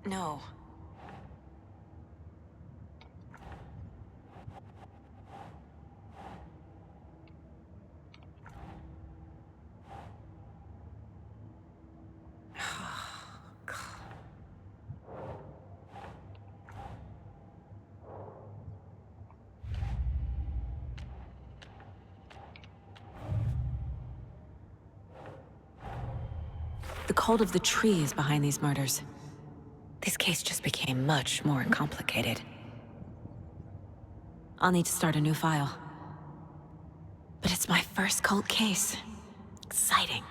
No. The cult of the tree is behind these murders. This case just became much more complicated. I'll need to start a new file. But it's my first cult case. Exciting.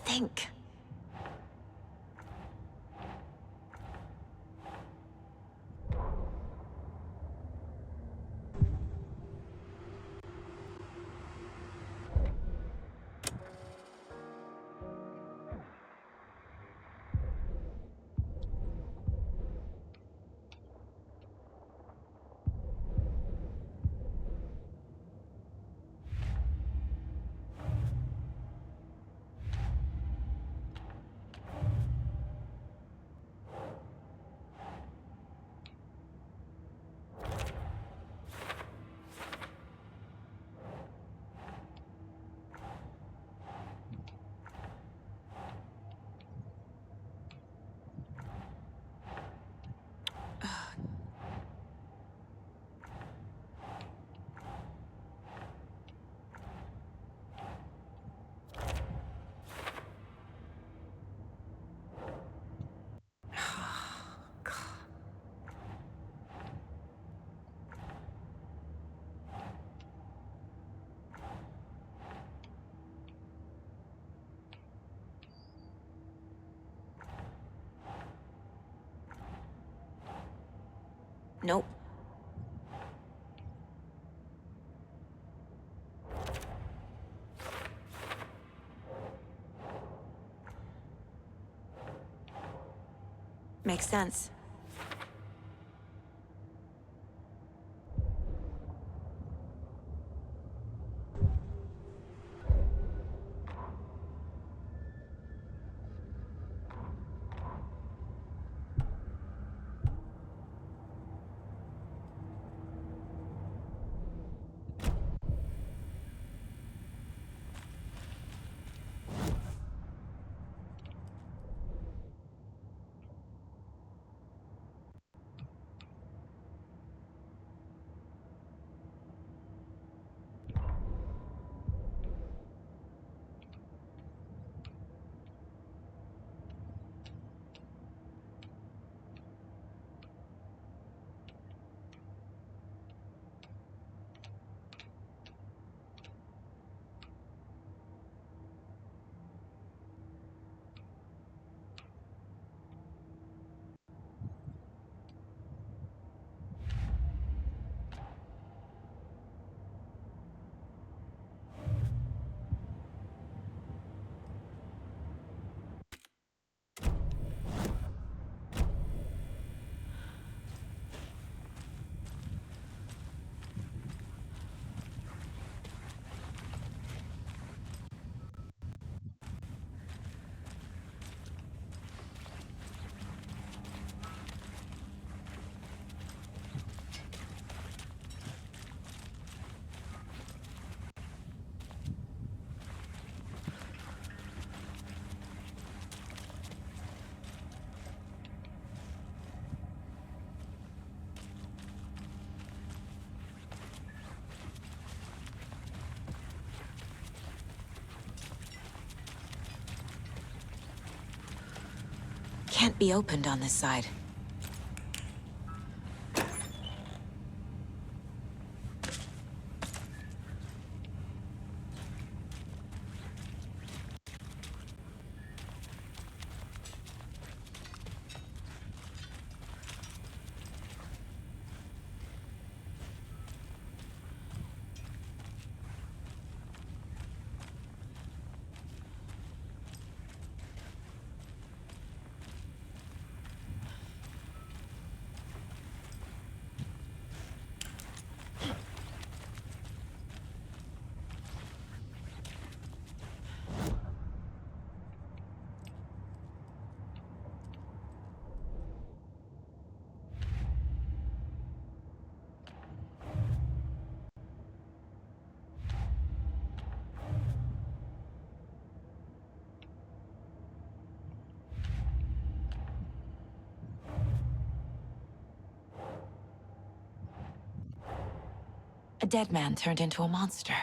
Think. Nope. makes sense. Can't be opened on this side. A dead man turned into a monster.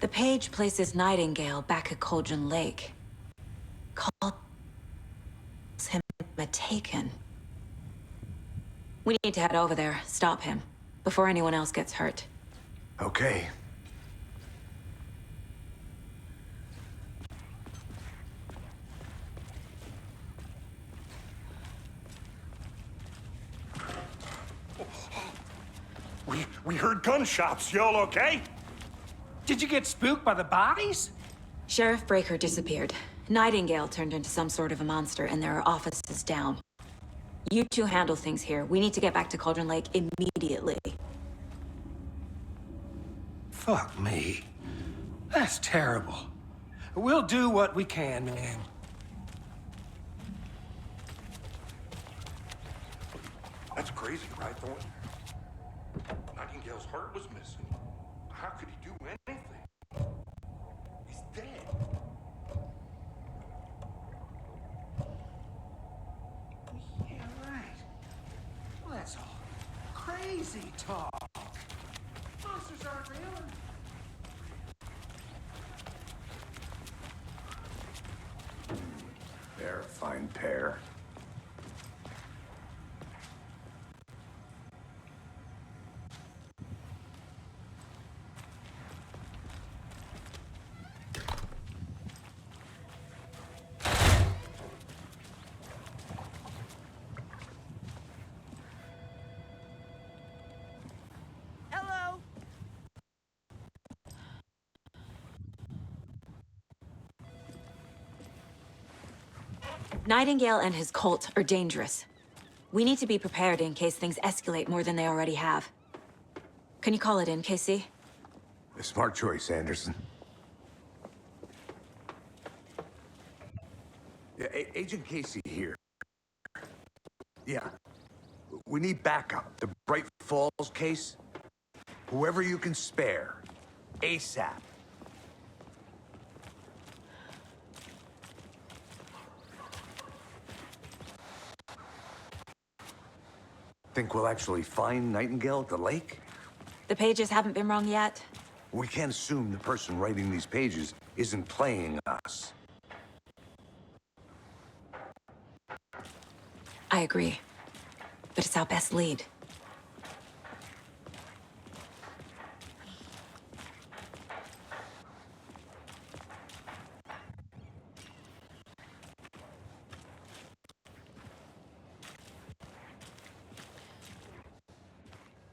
The page places Nightingale back at Cauldron Lake. Calls him a taken. We need to head over there, stop him, before anyone else gets hurt. Okay. We heard gunshots. Y'all okay? Did you get spooked by the bodies? Sheriff Breaker disappeared. Nightingale turned into some sort of a monster, and there are offices down. You two handle things here. We need to get back to Cauldron Lake immediately. Fuck me. That's terrible. We'll do what we can, man. That's crazy, right, Thornton? Nightingale's heart was missing. How could he do anything? He's dead. Easy talk. Monsters aren't real. They're a fine pair. Hello. Nightingale and his cult are dangerous. We need to be prepared in case things escalate more than they already have. Can you call it in, Casey? A smart choice, Anderson. Yeah, Agent Casey here. Yeah. We need backup. The Bright Falls case. Whoever you can spare. ASAP. Think we'll actually find Nightingale at the lake? The pages haven't been wrong yet. We can't assume the person writing these pages isn't playing us. I agree. But it's our best lead.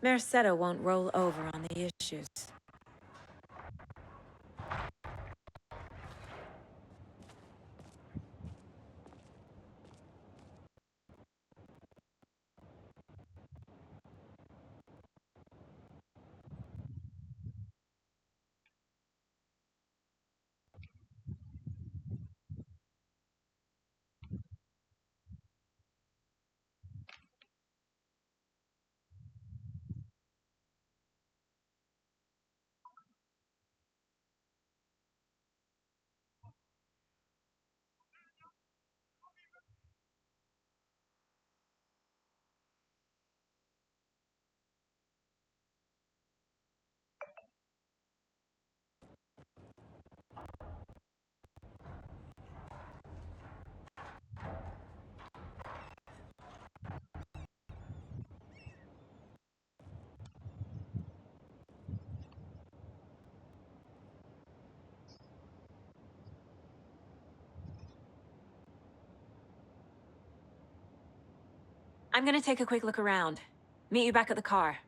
Merced won't roll over on the issues. I'm gonna take a quick look around. Meet you back at the car.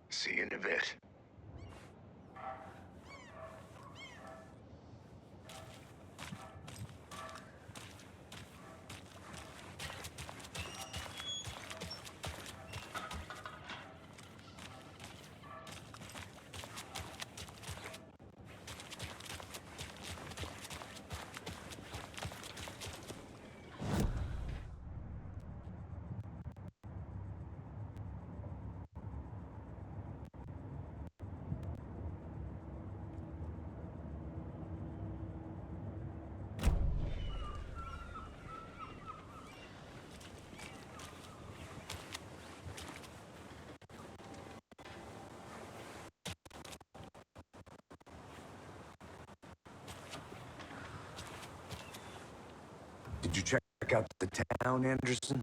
See you in a bit. Did you check out the town, Anderson?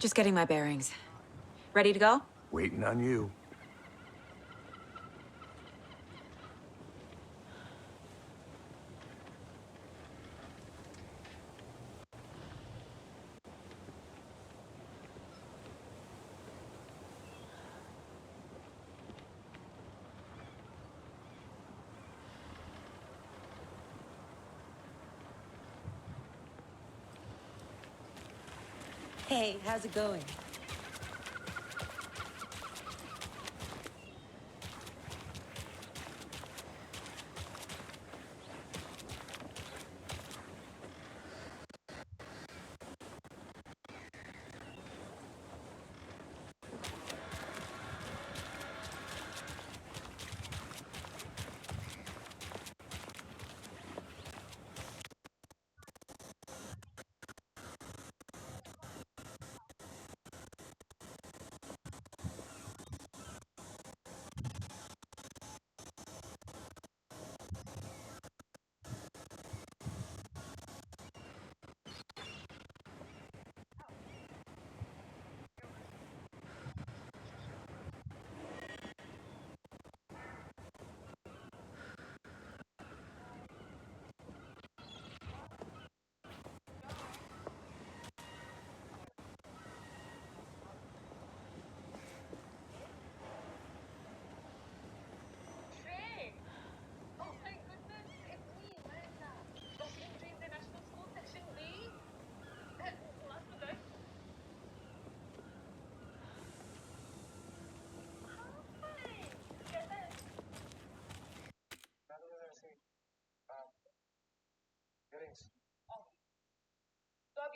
Just getting my bearings. Ready to go? Waiting on you. Hey, how's it going?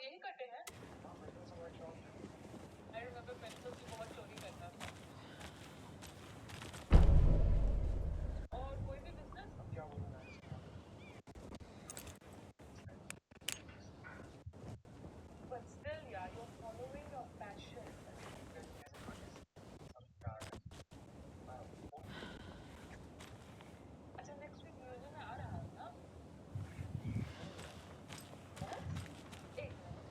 यही कटे हैं? I remember pencils भी बहुत चोरी करता था. और कोई भी business? अब क्या बोलूं मैं? But still, yeah, you're following your passion. अच्छा, next week म्यूजियम में आ रहा है ना? What? एक मिनट.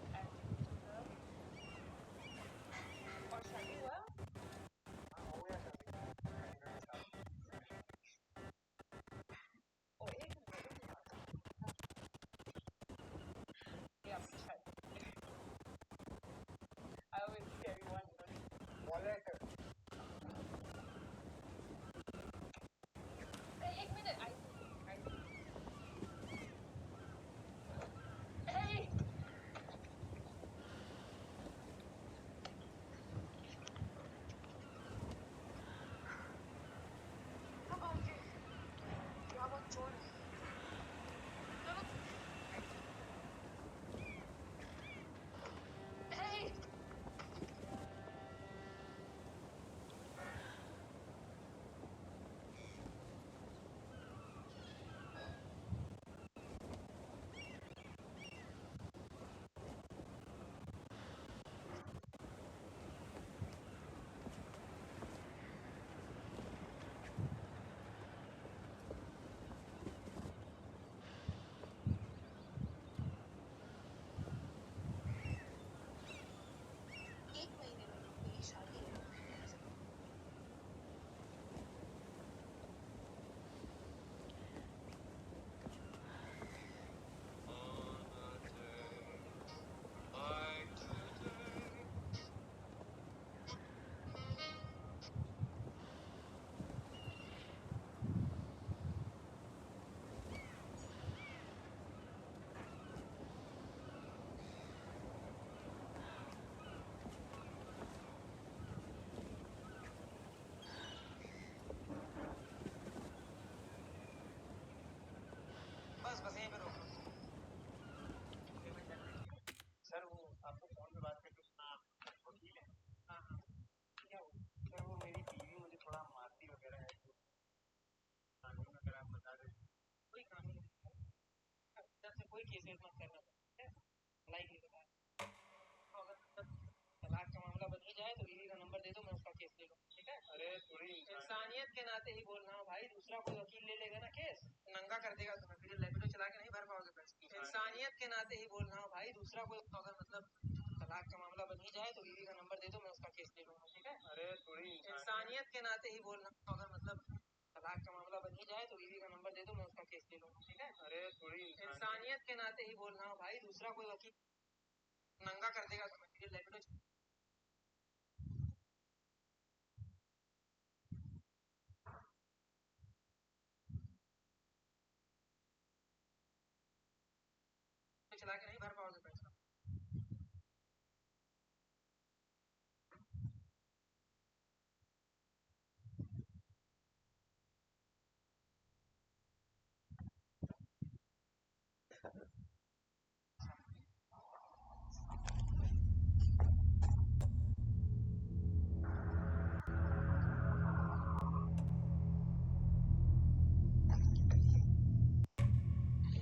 और शादी हुआ? हाँ, हो गया शादी. ओ, एक minute. Yeah, I always see everyone. Wallet. एक मिनट. Hey! कब आओगे? यहाँ बहुत चोर है. चलो. Hey! एक महीने में मेरी शादी है. बस यहीं पे रोक लो. सर, वो आपको फोन पे बात करके सुना. आप वकील हैं? हाँ हाँ. क्या हुआ? सर, वो मेरी बीवी मुझे थोड़ा मारती वगैरह है. तो कानून अगर आप बता दें. कोई कानून नहीं. इधर से कोई केसेस मत करना. ठीक है? भलाई के लिए बता. तो अगर तलाक का मामला बन ही जाए तो बीवी का नंबर दे दो, मैं उसका केस ले लूँ. ठीक है? अरे थोड़ी इंसानियत के नाते ही बोल रहा हूँ भाई. दूसरा कोई वकील ले लेगा ना केस, नंगा कर देगा तुम्हें. फिर लैपटॉप चला के नहीं भर पाओगे पैसे. इंसानियत के नाते ही बोल रहा हूँ भाई. दूसरा कोई अगर मतलब तलाक का मामला बन ही जाए तो बीवी का नंबर दे दो, मैं उसका केस ले लूंगा. ठीक है? अरे थोड़ी इंसानियत के नाते ही बोल रहा हूँ. अगर मतलब तलाक का मामला बन ही जाए तो बीवी का नंबर दे दो, मैं उसका केस ले लूंगा. ठीक है? अरे थोड़ी इंसानियत के नाते ही बोल रहा हूँ भाई. दूसरा कोई वकील नंगा कर देगा तुम्हें. फिर लैपटॉप चला के नहीं भर पाओगे पैसा.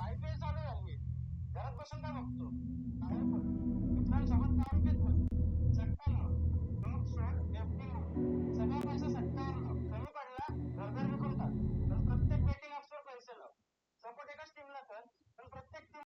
IPL चालू झाली. घरात बसून काय बघतो? बाहेर पड. मित्रांसोबत काम घेत बस. सट्ट्याण्णव. प्रमुख स्टॉक FD. सगळा पैसा 57. कमी पडला घरदार विकून टाक. पण प्रत्येक बेटिंग ऍप्सवर पैसे लाव. सपोर्ट एकाच टीमला कर, पण प्रत्येक टीम